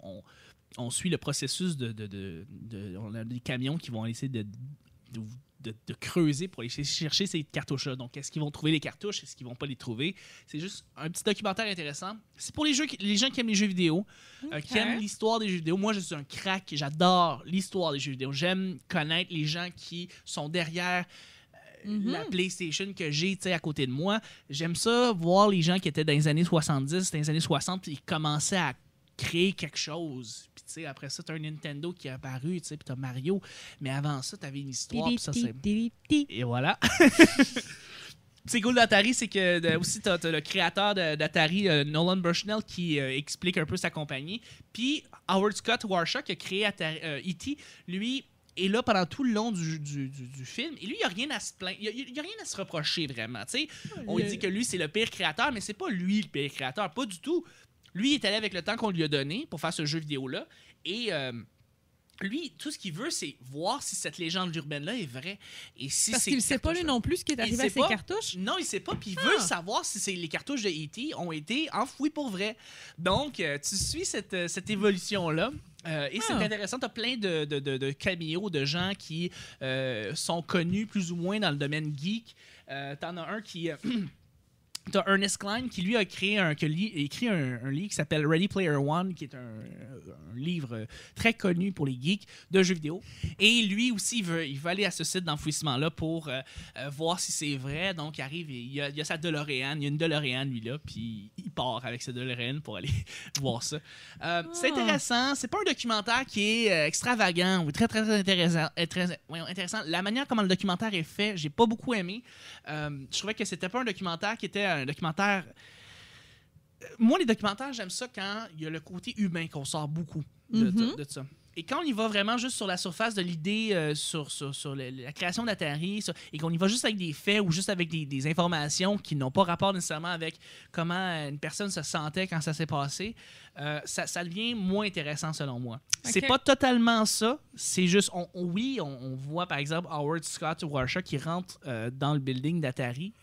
on suit le processus on a des camions qui vont essayer de creuser pour aller chercher ces cartouches-là. Donc, est-ce qu'ils vont trouver les cartouches? Est-ce qu'ils vont pas les trouver? C'est juste un petit documentaire intéressant. C'est pour les gens qui aiment les jeux vidéo, qui aiment l'histoire des jeux vidéo. Moi, je suis un crack. J'adore l'histoire des jeux vidéo. J'aime connaître les gens qui sont derrière la PlayStation que j'ai à côté de moi. J'aime ça, voir les gens qui étaient dans les années 70, dans les années 60, puis ils commençaient à créer quelque chose. Puis, tu sais, après ça, t'as un Nintendo qui est apparu, tu sais, puis t'as Mario. Mais avant ça, t'avais une histoire, puis ça, c'est... Et voilà. C'est cool d'Atari, c'est que aussi, t'as le créateur d'Atari, Nolan Bushnell, qui explique un peu sa compagnie. Puis, Howard Scott Warshaw, qui a créé E.T., lui... est là pendant tout le long du film. Et lui, il n'y a rien à se plaindre. Il n'y a rien à se reprocher, vraiment. T'sais, on dit que lui, c'est le pire créateur, mais c'est pas lui le pire créateur. Pas du tout. Lui, il est allé avec le temps qu'on lui a donné pour faire ce jeu vidéo-là. Et lui, tout ce qu'il veut, c'est voir si cette légende urbaine-là est vraie. Et si parce qu'il ne sait pas, lui non plus, ce qui est arrivé à ses cartouches. Non, il ne sait pas. Puis il veut savoir si les cartouches de E.T. ont été enfouies pour vrai. Donc, tu suis cette évolution-là. Et c'est intéressant, tu as plein de caméos de gens qui sont connus plus ou moins dans le domaine geek. T'en as un qui... T'as Ernest Cline qui, lui, a écrit un livre qui s'appelle Ready Player One, qui est un livre très connu pour les geeks de jeux vidéo. Et lui aussi, il veut aller à ce site d'enfouissement-là pour voir si c'est vrai. Donc, il arrive, il y a sa DeLorean. Il y a une DeLorean, lui, là, puis il part avec sa DeLorean pour aller voir ça. C'est intéressant. C'est pas un documentaire qui est extravagant ou très, très intéressant. Intéressant. La manière comment le documentaire est fait, j'ai pas beaucoup aimé. Je trouvais que c'était pas un documentaire qui était un documentaire... Moi, les documentaires, j'aime ça quand il y a le côté humain qu'on sort beaucoup de ça. Et quand on y va vraiment juste sur la surface de l'idée, sur la création d'Atari, et qu'on y va juste avec des faits ou juste avec des informations qui n'ont pas rapport nécessairement avec comment une personne se sentait quand ça s'est passé, ça devient moins intéressant selon moi. Okay. C'est pas totalement ça, c'est juste, on voit par exemple Howard Scott Warshaw qui rentre dans le building d'Atari,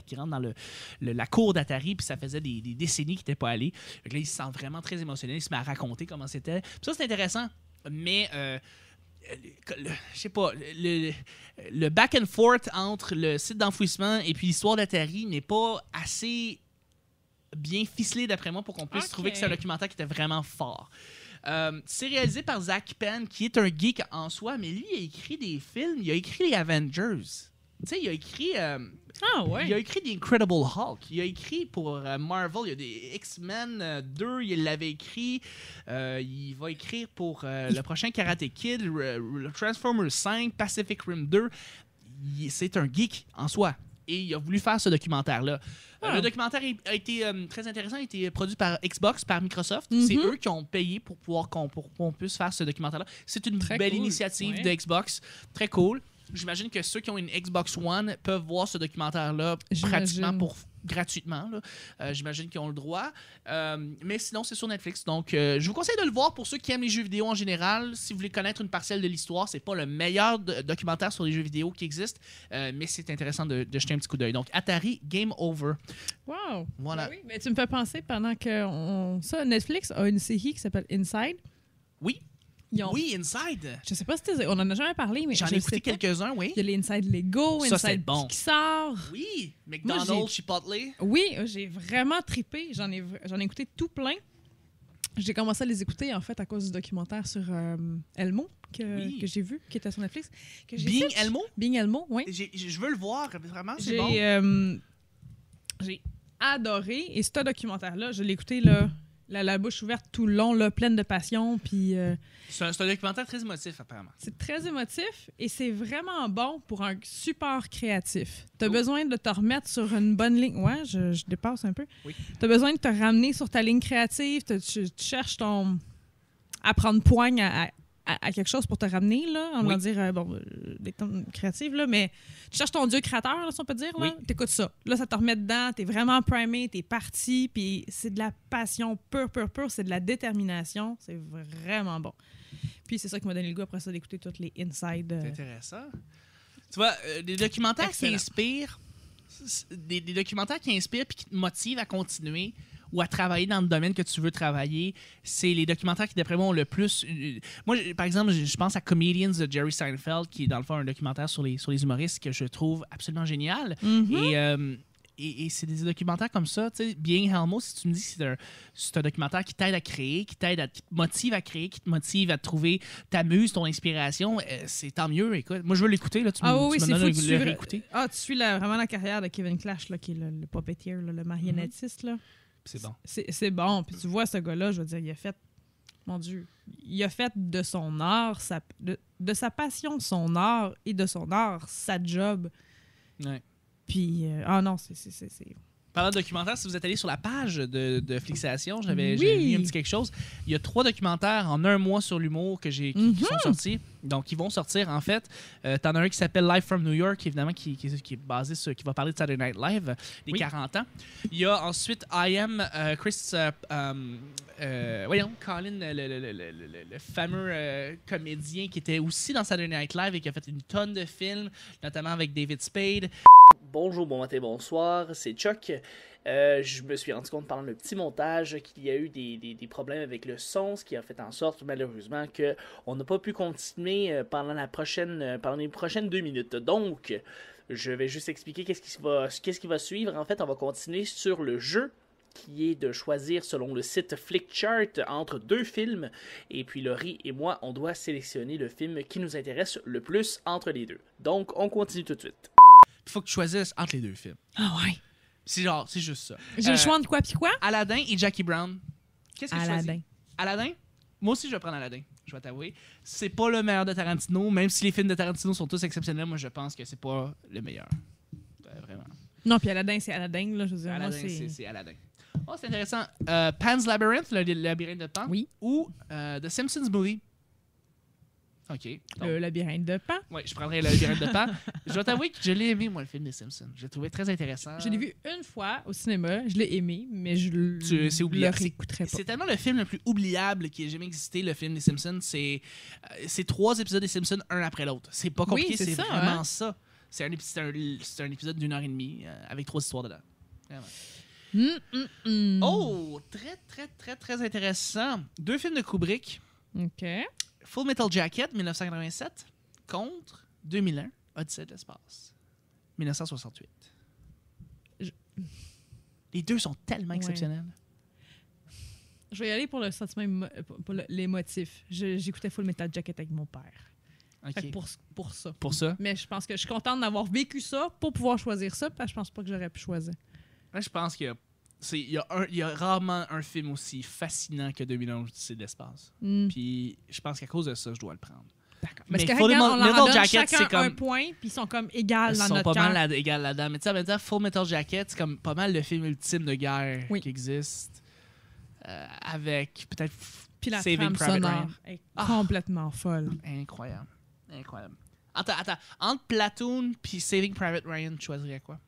qui rentre dans la cour d'Atari, puis ça faisait des décennies qu'il n'était pas allé. Donc là, il se sent vraiment très émotionnel, il se met à raconter comment c'était. Puis ça, c'est intéressant. Mais, je sais pas, le back and forth entre le site d'enfouissement et puis l'histoire d'Atari n'est pas assez bien ficelé d'après moi pour qu'on puisse trouver que c'est un documentaire qui était vraiment fort. C'est réalisé par Zach Penn, qui est un geek en soi, mais lui, il a écrit des films, il a écrit les Avengers. Tu sais, il a écrit... Il a écrit The Incredible Hulk. Il a écrit pour Marvel. Il y a des X-Men 2. Il l'avait écrit. Il va écrire pour le prochain Karate Kid, le Transformers 5, Pacific Rim 2. C'est un geek en soi. Et il a voulu faire ce documentaire-là. Le documentaire a été très intéressant. Il a été produit par Xbox, par Microsoft. C'est eux qui ont payé pour qu'on puisse faire ce documentaire-là. C'est une belle initiative de Xbox. Très cool. J'imagine que ceux qui ont une Xbox One peuvent voir ce documentaire-là pratiquement gratuitement. Là. J'imagine qu'ils ont le droit. Mais sinon, c'est sur Netflix. Donc, je vous conseille de le voir pour ceux qui aiment les jeux vidéo en général. Si vous voulez connaître une parcelle de l'histoire, c'est pas le meilleur documentaire sur les jeux vidéo qui existe, mais c'est intéressant de jeter un petit coup d'œil. Donc, Atari Game Over. Wow! Voilà. Ben oui, mais tu me fais penser pendant que Netflix a une série qui s'appelle Inside. Oui. Oui, Inside. Je sais pas si on en a jamais parlé, mais j'en ai écouté quelques-uns, oui. Il y a les Inside Lego, ça, Inside bon. Pixar. Oui, McDonald's, Chipotle. Oui, j'ai vraiment trippé. J'en ai écouté tout plein. J'ai commencé à les écouter, en fait, à cause du documentaire sur Elmo que j'ai vu, qui était sur Netflix. Being Elmo? Being Elmo, oui. Je veux le voir, vraiment, c'est bon. J'ai adoré. Et ce documentaire-là, je l'ai écouté, la bouche ouverte tout le long, là, pleine de passion. Puis, c'est un documentaire très émotif, apparemment. C'est très émotif et c'est vraiment bon pour un support créatif. Tu as besoin de te remettre sur une bonne ligne. Ouais, je dépasse un peu. Oui. Tu as besoin de te ramener sur ta ligne créative. Tu cherches à prendre poigne à quelque chose pour te ramener, là, on va dire, des termes créatifs, là, mais tu cherches ton Dieu créateur, là, si on peut dire, là, t'écoutes ça. Là, ça te remet dedans, t'es vraiment primé, t'es parti, puis c'est de la passion pure, c'est de la détermination, c'est vraiment bon. Puis c'est ça qui m'a donné le goût après ça d'écouter toutes les Inside. C'est intéressant. Tu vois, des documentaires qui inspirent, des documentaires qui inspirent puis qui te motivent à continuer ou à travailler dans le domaine que tu veux travailler, c'est les documentaires qui, d'après moi, ont le plus... Moi, par exemple, je pense à Comedians de Jerry Seinfeld, qui est dans le fond un documentaire sur les humoristes que je trouve absolument génial. Et c'est des documentaires comme ça, tu sais, Being Elmo, si tu me dis que c'est un documentaire qui t'aide à créer, qui te motive à créer, qui te motive à trouver ta muse, ton inspiration, c'est tant mieux. Écoute, moi, je veux l'écouter, là, tu me donnes le réécouter. Ah, tu suis vraiment la carrière de Kevin Clash, là, qui est le puppeteer, là, le marionnettiste, là. C'est bon. C'est bon. Puis tu vois, ce gars-là, je veux dire, il a fait... Mon Dieu. Il a fait de son art, de sa passion, son art, et de son art, sa job. Ouais. Puis... non, c'est... Parlant de documentaire, si vous êtes allé sur la page de Fixation, j'avais mis un petit quelque chose. Il y a 3 documentaires en un mois sur l'humour qui sont sortis. Donc, ils vont sortir, en fait. T'en as un qui s'appelle Live from New York, évidemment, qui est basé sur... qui va parler de Saturday Night Live, des 40 ans. Il y a ensuite I Am Chris... Colin, le fameux comédien qui était aussi dans Saturday Night Live et qui a fait une tonne de films, notamment avec David Spade. Bonjour, bon matin, bonsoir, c'est Chuck. Je me suis rendu compte pendant le petit montage qu'il y a eu des problèmes avec le son, ce qui a fait en sorte, malheureusement, qu'on n'a pas pu continuer pendant les prochaines 2 minutes. Donc, je vais juste expliquer qu'est-ce qui va suivre. En fait, on va continuer sur le jeu qui est de choisir selon le site Flickchart entre 2 films. Et puis Laurie et moi, on doit sélectionner le film qui nous intéresse le plus entre les 2. Donc, on continue tout de suite. Il faut que tu choisisses entre les 2 films. Ah ouais. C'est juste ça. J'ai le choix de quoi puis quoi? Aladdin et Jackie Brown. Qu'est-ce que tu choisis? Aladdin. Moi aussi, je vais prendre Aladdin. Je vais t'avouer. C'est pas le meilleur de Tarantino, même si les films de Tarantino sont tous exceptionnels. Moi, je pense que c'est pas le meilleur. Vraiment. Non, puis Aladdin, c'est Aladdin. Là, je veux dire, Aladdin, c'est Aladdin. Oh, c'est intéressant. Pan's Labyrinth, le labyrinthe de Pan. Oui. Ou The Simpsons Movie. OK. Donc, le labyrinthe de Pan. Oui, je prendrais le labyrinthe de Pan. Je dois t'avouer que je l'ai aimé, moi, le film des Simpsons. Je l'ai trouvé très intéressant. Je l'ai vu une fois au cinéma. Je l'ai aimé, mais je le réécouterais pas. C'est tellement le film le plus oubliable qui ait jamais existé, le film des Simpsons. C'est 3 épisodes des Simpsons, un après l'autre. C'est pas compliqué, c'est ça, vraiment ça. C'est un épisode d'1h30 avec 3 histoires dedans. Vraiment. Oh, très, très, très, très intéressant. 2 films de Kubrick. OK. Full Metal Jacket, 1987, contre 2001, Odyssée de l'espace, 1968. Les 2 sont tellement exceptionnels. Je vais y aller pour le sentiment, pour les motifs. J'écoutais Full Metal Jacket avec mon père. Okay. Pour ça. Pour ça. Mais je pense que je suis contente d'avoir vécu ça pour pouvoir choisir ça, parce que je pense pas que j'aurais pu choisir. Moi, je pense qu'il y a rarement un film aussi fascinant que 2001, Odyssée de l'espace. Puis je pense qu'à cause de ça, je dois le prendre. D'accord. Mais Full Metal Jacket, c'est comme un point, puis ils sont comme égales dans notre cœur. Ils sont pas mal égales là-dedans. Mais tu sais, en même temps, Full Metal Jacket, c'est comme pas mal le film ultime de guerre qui existe. Avec peut-être puis la Saving Private Ryan. Est complètement folle. Incroyable. Attends. Entre Platoon puis Saving Private Ryan, tu choisirais quoi?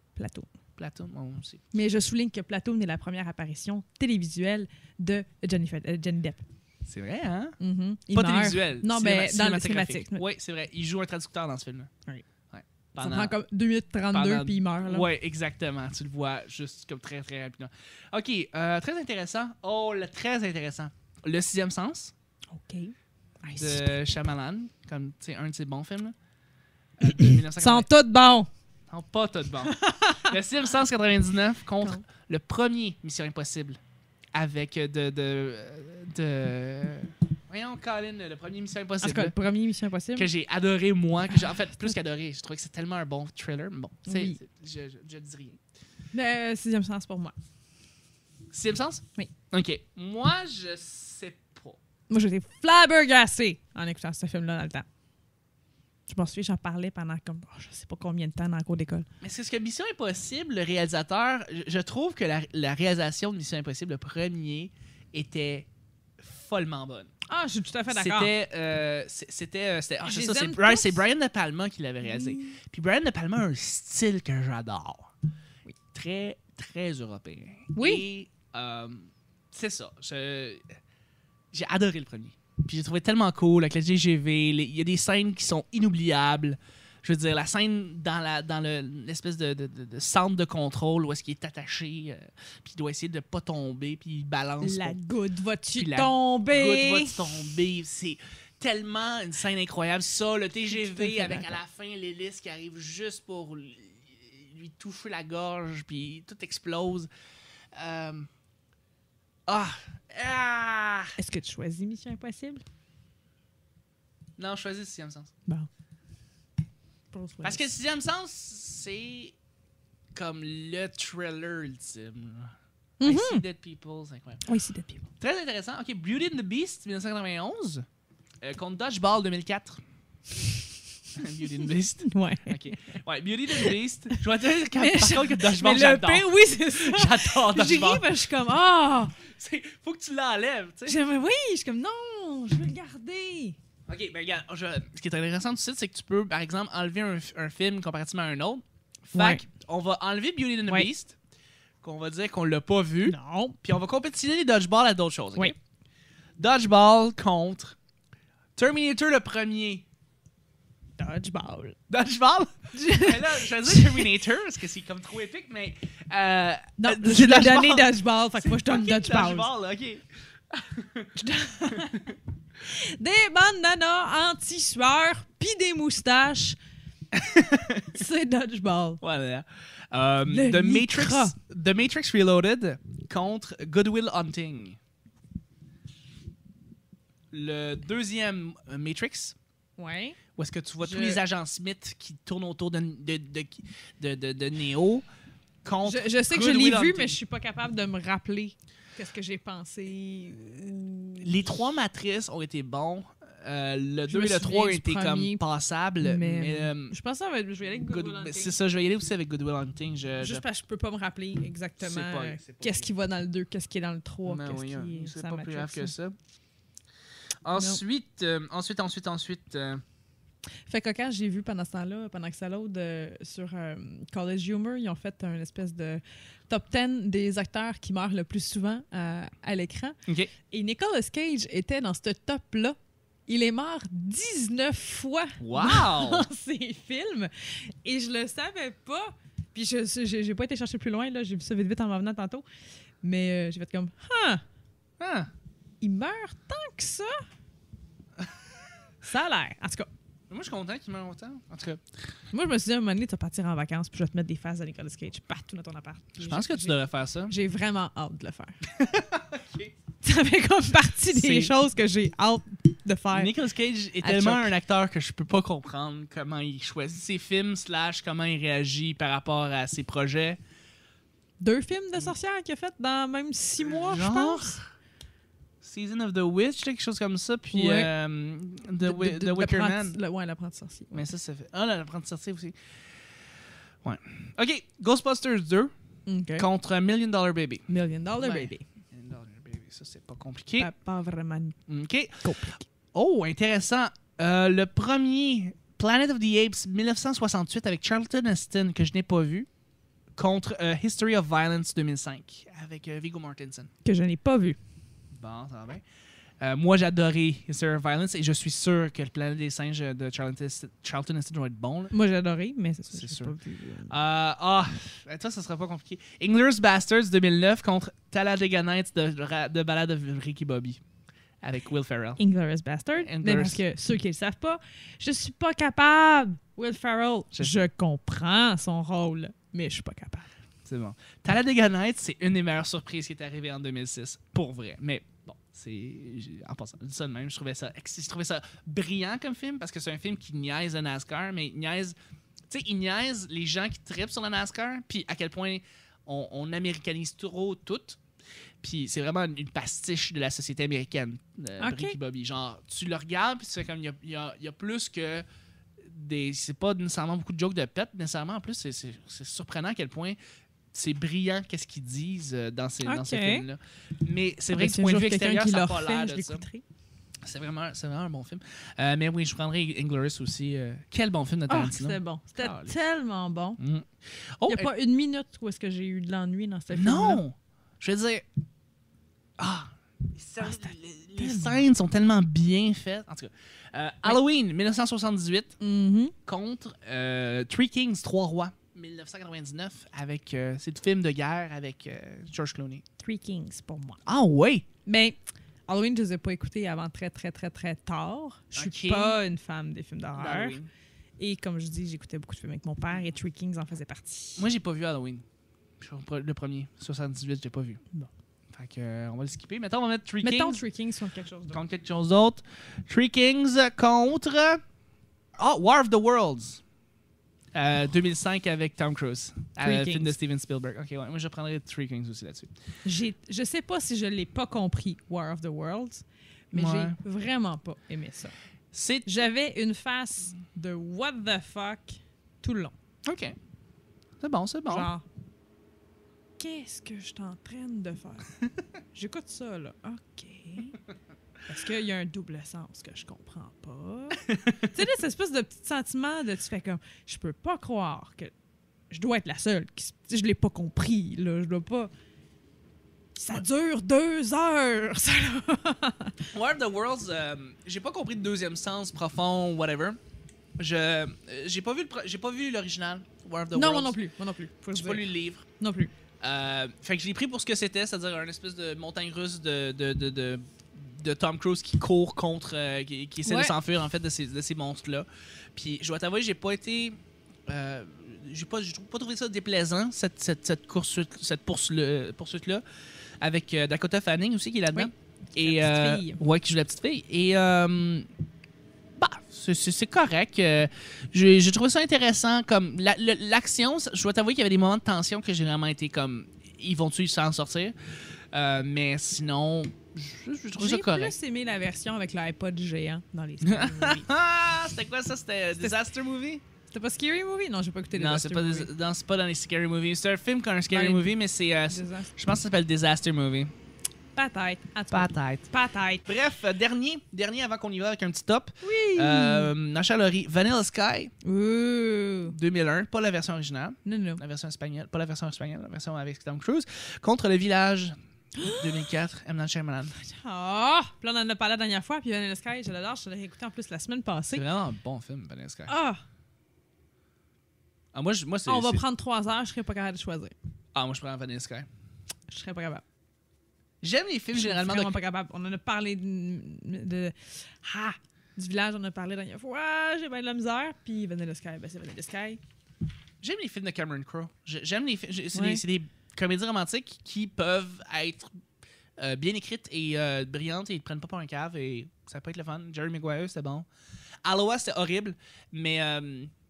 Platoon, moi aussi. Mais je souligne que Platoon est la première apparition télévisuelle de Johnny Depp. C'est vrai, hein? Mm-hmm. Pas télévisuel. Non, mais dans le cinématique. Oui, c'est vrai. Il joue un traducteur dans ce film-là. Oui. Ouais. Ça prend comme 2 minutes 32 puis il meurt. Oui, exactement. Tu le vois juste comme très, très rapidement. OK, très intéressant. Très intéressant. Le 6e sens. OK. De Shyamalan, comme un de ses bons films. Là. Ils sont tous bons. Non, pas tous bons. Le 6e sens 99 contre le premier Mission Impossible. Avec voyons, Colin, le premier Mission Impossible. Le premier Mission Impossible. Que j'ai adoré, moi. En fait, plus qu'adoré. Je trouvais que c'est tellement un bon thriller. Mais bon, je dis rien. Le 6e sens pour moi. 6e sens? Oui. OK. Moi, je sais pas. Moi, j'étais flabbergassée en écoutant ce film-là dans le temps. Je m'en souviens, j'en parlais pendant comme je sais pas combien de temps dans le cours d'école. Mais c'est ce que Mission Impossible, le réalisateur, je trouve que la réalisation de Mission Impossible, le premier, était follement bonne. Ah, je suis tout à fait d'accord. C'est Brian De Palma qui l'avait réalisé. Puis Brian De Palma a un style que j'adore. Oui. Très, très européen. Oui. Et c'est ça. J'ai adoré le premier. Puis j'ai trouvé tellement cool avec la TGV. Il y a des scènes qui sont inoubliables. Je veux dire, la scène dans l'espèce de centre de contrôle où est-ce qu'il est attaché, puis il doit essayer de pas tomber, puis il balance. La goutte va-tu tomber? tomber? C'est tellement une scène incroyable. Ça, le TGV avec d'accord. à la fin l'hélice qui arrive juste pour lui toucher la gorge, puis tout explose. Est-ce que tu choisis Mission Impossible? Non, je choisis Sixième Sens. Bon. Parce que Sixième Sens, c'est comme le thriller ultime. I See Dead People, c'est incroyable. Oui, c'est Dead People. Très intéressant. OK, Beauty and the Beast, 1991, contre Dodgeball, 2004. Beauty and the Beast. Ouais. OK. Ouais, Beauty and the Beast. Je vais te dire, par contre, que Dodgeball, mais j'adore. le pire, oui, c'est ça. J'adore Je Dodgeball. ris, parce que je suis comme, ah! Faut que tu l'enlèves, tu sais. J'aimerais, oui, je suis comme, non, je veux le garder. OK, ben regarde, ce qui est intéressant du site, c'est que tu peux, par exemple, enlever un film comparativement à un autre. Fait on va enlever Beauty and the Beast, qu'on va dire qu'on l'a pas vu. Non. Puis on va compétitionner les Dodgeball à d'autres choses. Okay? Oui. Dodgeball contre Terminator le premier. Dodgeball. Dodgeball? Mais là, je vais dire Terminator parce que c'est comme trop épique, mais. Non, c'est je l'ai donné Dodgeball, fait que moi je donne Dodgeball. Dodgeball, ok. Des bandanas anti-sueur pis des moustaches. C'est Dodgeball. Voilà. The Matrix Reloaded contre Good Will Hunting. Le deuxième Matrix. Ouais. Où est-ce que tu vois tous les agents Smith qui tournent autour de Neo contre je sais que Good je l'ai Will vu, Hunting. mais je suis pas capable de me rappeler qu'est-ce que j'ai pensé. Les trois matrices ont été bons. Le 2 me et le 3 ont souviens du été premier, comme passables. Mais je pense que je vais aller avec Good Will Hunting. c'est ça, je vais y aller aussi avec Good Will Hunting. Juste parce que je peux pas me rappeler exactement c'est pas qu'est-ce qui va dans le 2, qu'est-ce qui est dans le 3, Ben qu'est-ce oui, qui est c'est ça pas plus grave Matrix. que ça. Ensuite. Fait que quand j'ai vu pendant ce temps-là, pendant que ça load sur College Humor, ils ont fait une espèce de top 10 des acteurs qui meurent le plus souvent à l'écran. OK. Et Nicolas Cage était dans ce top-là. Il est mort 19 fois Wow! dans ses films. Et je le savais pas. Puis j'ai pas été chercher plus loin, là. J'ai vu ça vite en m'en venant tantôt. Mais j'ai fait comme, il meurt tant que ça? Ça a l'air. En tout cas. Moi, je suis content qu'il meure autant. En tout cas, Moi, je me suis dit, à un moment donné, tu vas partir en vacances, puis je vais te mettre des faces de Nicolas Cage partout dans ton appart. je pense que tu devrais faire ça. J'ai vraiment hâte de le faire. OK. Ça fait comme partie des choses que j'ai hâte de faire. Nicolas Cage est À tellement choc. un acteur que je peux pas comprendre comment il choisit ses films / comment il réagit par rapport à ses projets. 2 films de sorcières qu'il a fait dans même 6 mois, je Genre, pense. Season of the Witch, quelque chose comme ça, puis Ouais. The Wicker Man. L'apprenti sorcier. Ouais. Mais ça fait... Ah, l'apprenti sorcier aussi. Ouais. OK, Ghostbusters 2 OK. contre $1 Million Baby. $1 Million Baby. $1 Million Baby, ça, c'est pas compliqué. Pas vraiment OK. compliqué. Oh, intéressant. Le premier, Planet of the Apes, 1968, avec Charlton Heston, que je n'ai pas vu, contre History of Violence 2005, avec Viggo Mortensen. Que je n'ai pas vu. Bon, ça va bien. Moi, j'ai adoré History of Violence et je suis sûr que le Planète des singes de Charlton Heston va être bon. Là. Moi, j'ai adoré, mais c'est C'est sûr. sûr. Pas vu, Toi, ça sera pas compliqué. Inglourious Basterds 2009 contre Talladega Nights de Ballad of Ricky Bobby avec Will Ferrell. Inglourious Bastard. Mais parce que ceux qui ne le savent pas, je suis pas capable. Will Ferrell, je comprends son rôle, mais je suis pas capable. C'est bon. Talladega Nights, c'est une des meilleures surprises qui est arrivée en 2006. Pour vrai. Mais bon, en passant, je dis ça de même, je trouvais ça brillant comme film parce que c'est un film qui niaise le NASCAR, mais il niaise les gens qui trippent sur le NASCAR, puis à quel point on américanise trop tout. Puis c'est vraiment une pastiche de la société américaine, Ricky Bobby. Genre, tu le regardes, puis tu fais comme, il y a plus que c'est pas nécessairement beaucoup de jokes de pète, nécessairement. En plus, c'est surprenant à quel point c'est brillant qu'est-ce qu'ils disent dans ces films-là. Mais c'est vrai que du point de vue extérieur, ça n'a pas l'air de ça. C'est vraiment un bon film. Mais oui, je prendrais Inglourious aussi. Quel bon film de Tarantino. C'était bon. C'était tellement bon. Mm. Il n'y a pas une minute où est-ce que j'ai eu de l'ennui dans ce film-là. Non! Je veux dire... Les scènes sont tellement bien faites. En tout cas, Halloween 1978 contre Three Kings, Trois Rois 1999 avec c'est le film de guerre avec George Clooney. Three Kings pour moi. Ah oui. Mais Halloween, je ne les ai pas écoutés avant très très très très tard. Je suis pas une fan des films d'horreur. Et comme je dis, j'écoutais beaucoup de films avec mon père et Three Kings en faisait partie. Moi, j'ai pas vu Halloween. Le premier, 78, j'ai pas vu. Bon. Fait que, on va le skipper. Mettons, on va mettre Three Kings. Mettons Three Kings contre quelque chose d'autre. Contre quelque chose d'autre. Three Kings contre... War of the Worlds. 2005 avec Tom Cruise. Film de Steven Spielberg. Ok, ouais, moi, je prendrais Three Kings aussi là-dessus. Je sais pas si je l'ai pas compris, War of the Worlds, mais j'ai vraiment pas aimé ça. J'avais une face de what the fuck tout le long. OK. C'est bon, c'est bon. Genre, qu'est-ce que je suis en train de faire? J'écoute ça, là. OK. Est-ce qu'il y a un double sens que je comprends pas? Tu sais, là, cette espèce de petit sentiment de tu fais comme, je peux pas croire que je dois être la seule. Je l'ai pas compris, là. Je dois pas... Ça dure 2 heures, ça, là. War of the Worlds, j'ai pas compris de deuxième sens profond, whatever. J'ai pas vu l'original, War of the Worlds. Non, moi non plus. J'ai pas lu le livre. Non plus. Fait que je l'ai pris pour ce que c'était, c'est-à-dire une espèce de montagne russe de Tom Cruise qui court contre, qui essaie de s'enfuir en fait de ces monstres-là. Puis je dois t'avouer, j'ai pas trouvé ça déplaisant cette poursuite-là, avec Dakota Fanning aussi qui est là-dedans. Oui. Et la petite fille. Ouais, qui joue la petite fille. Et c'est correct. J'ai trouvé ça intéressant. Comme l'action, je dois t'avouer qu'il y avait des moments de tension que j'ai vraiment été comme, ils vont-tu s'en sortir? Mais sinon, je trouve ça correct. J'ai plus aimé la version avec l'iPod géant dans les Scary Movie. C'était quoi ça? C'était Disaster Movie? C'était pas Scary Movie? Non, j'ai pas écouté Disaster Movie. Non, c'est pas dans les Scary Movies. C'est un film comme un Scary Movie, mais c'est... je pense que ça s'appelle Disaster Movie. Peut-être. Bref, dernier avant qu'on y va avec un petit top. Oui! Nacha Lori, Vanilla Sky. Ouh. 2001, pas la version originale. Non. La version espagnole, pas la version espagnole, la version avec Tom Cruise. Contre Le Village, 2004, M. Night Shyamalan. Ah! Puis là, on en a parlé la dernière fois, puis Vanilla Sky, je l'adore. Je l'ai réécouté en plus la semaine passée. C'est vraiment un bon film, Vanilla Sky. Moi, c'est... On va prendre 3 heures, je serais pas capable de choisir. Moi, je prends Vanilla Sky. Je serais pas capable. J'aime les films généralement. Je suis vraiment pas capable. On en a parlé du Village, on en a parlé la dernière fois. J'ai bien de la misère. Puis Vanilla Sky, c'est Vanilla Sky. J'aime les films de Cameron Crowe. J'aime les films. C'est des comédies romantiques qui peuvent être bien écrites et brillantes et ils te prennent pas pour un cave et ça peut être le fun. Jerry Maguire, c'était bon. Aloha, c'était horrible, mais...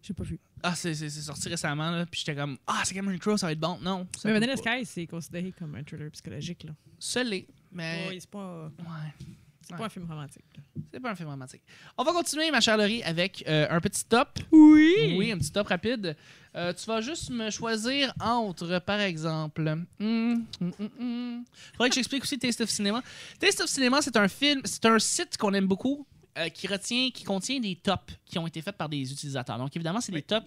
J'ai pas vu. C'est sorti récemment, là, puis j'étais comme, c'est Cameron Crowe, ça va être bon. Non. Mais Vanilla Sky, c'est considéré comme un thriller psychologique, là. Celui, mais... Oui, c'est pas... C'est pas un film romantique. C'est pas un film romantique. On va continuer, ma chère Laurie, avec un petit top. Oui, un petit top rapide. Tu vas juste me choisir entre, par exemple... Faudrait que j'explique aussi Taste of Cinema. Taste of Cinema, c'est un site qu'on aime beaucoup, qui contient des tops qui ont été faits par des utilisateurs. Donc, évidemment, c'est des tops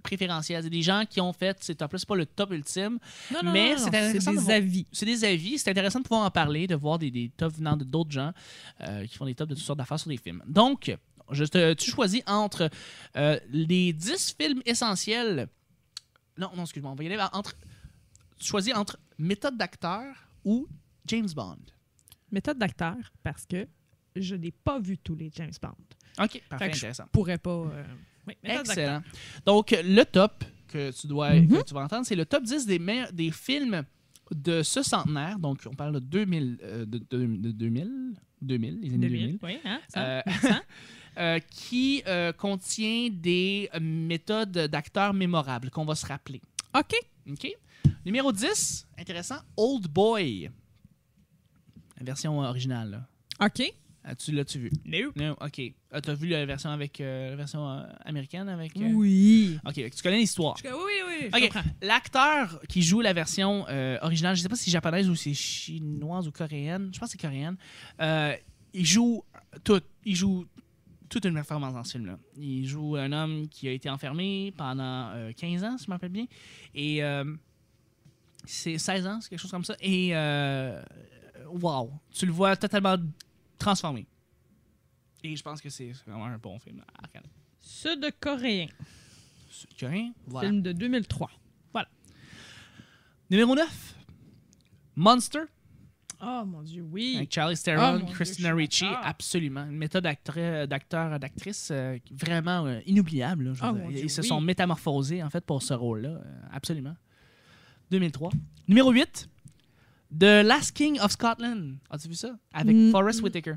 préférentiels. C'est des gens qui ont fait ces tops-là. C'est pas le top ultime, mais c'est intéressant. C'est des avis. C'est des avis. C'est intéressant de pouvoir en parler, de voir des tops venant d'autres gens qui font des tops de toutes sortes d'affaires sur des films. Donc, tu choisis entre les 10 films essentiels... Non, excuse-moi. On va y aller tu choisis entre Méthode d'acteur ou James Bond. Méthode d'acteur, parce que je n'ai pas vu tous les James Bond. OK, parfait, intéressant. Je pourrais pas... Oui, excellent. Donc, le top que tu vas entendre, c'est le top 10 des films de ce centenaire. Donc, on parle de 2000, les années 2000. Oui, qui contient des méthodes d'acteurs mémorables qu'on va se rappeler. OK. Numéro 10, intéressant, Old Boy. La version originale, là. OK. L'as-tu vu? Non. OK. T'as vu la version la version américaine avec... Oui. OK, tu connais l'histoire. Oui. OK. L'acteur qui joue la version originale, je sais pas si c'est japonaise ou c'est chinoise ou coréenne. Je pense que c'est coréenne. Il joue toute une performance dans ce film-là. Il joue un homme qui a été enfermé pendant 15 ans, si je me rappelle bien. Et c'est 16 ans, c'est quelque chose comme ça. Et wow, tu le vois totalement transformé. Et je pense que c'est vraiment un bon film à regarder. Sud-coréen. Sud-coréen, voilà. Film de 2003. Voilà. Numéro 9. Monster. Oh mon Dieu, oui. Avec Charlize Theron, Dieu, Christina Ricci, absolument. Une méthode d'acteur, d'actrice vraiment inoubliable. Là, ils se sont métamorphosés, en fait, pour ce rôle-là. Absolument. 2003. Numéro 8. The Last King of Scotland. As-tu vu ça? Avec Forest Whitaker.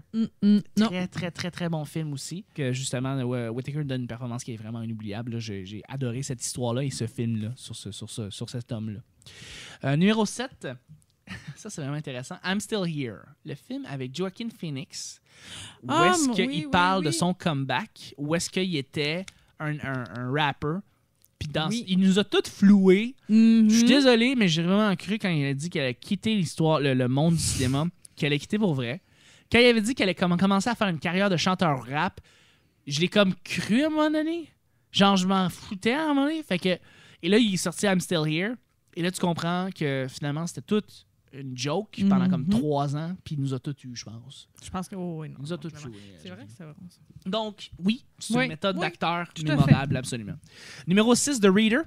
Très, très, très, très bon film aussi. Que justement, Whitaker donne une performance qui est vraiment inoubliable. Là. J'ai adoré cette histoire-là et ce film-là sur cet homme-là. Numéro 7. Ça, c'est vraiment intéressant. I'm Still Here. Le film avec Joaquin Phoenix. Où est-ce qu'il parle de son comeback? Où est-ce qu'il était un rapper? Puis il nous a tous floués. Je suis désolé, mais j'ai vraiment cru quand il a dit qu'elle allait quitter l'histoire, le monde du cinéma, qu'elle allait quitter pour vrai. Quand il avait dit qu'elle allait commencer à faire une carrière de chanteur rap, je l'ai comme cru à un moment donné. Genre, je m'en foutais à un moment donné. Et là, il est sorti I'm Still Here. Et là, tu comprends que finalement, c'était tout une joke pendant comme 3 ans, puis il nous a tous eu, je pense. Je pense que oui, non. Il nous a tous joué. C'est vrai que c'est vrai. Donc, oui, c'est une méthode d'acteur mémorable, absolument. Numéro 6, The Reader,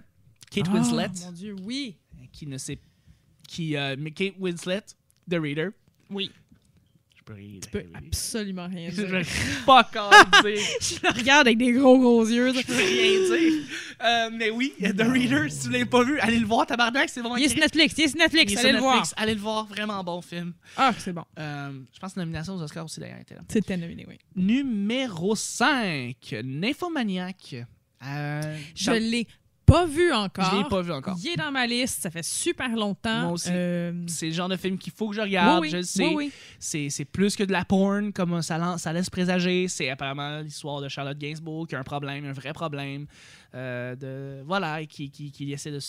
Kate Winslet. Oh mon Dieu, oui. Kate Winslet, The Reader. Oui. Tu peux absolument rien dire. Je fuck off dire. Je le regarde avec des gros yeux. Je peux rien dire. Mais oui, The Reader, si vous l'avez pas vu, allez le voir, tabarnak, c'est bon. Il est sur Netflix, allez le voir. Allez le voir, vraiment bon film. Ah, c'est bon. Je pense que la nomination aux Oscars aussi d'ailleurs était là. C'était nominé, oui. Numéro 5, Nymphomaniac. Je l'ai pas vu encore. Je l'ai pas vu encore. Il est dans ma liste, ça fait super longtemps. Moi aussi. C'est le genre de film qu'il faut que je regarde. Oui, je le sais. Oui. C'est plus que de la porn, comme ça laisse présager. C'est apparemment l'histoire de Charlotte Gainsbourg qui a un problème, un vrai problème. Qui essaie de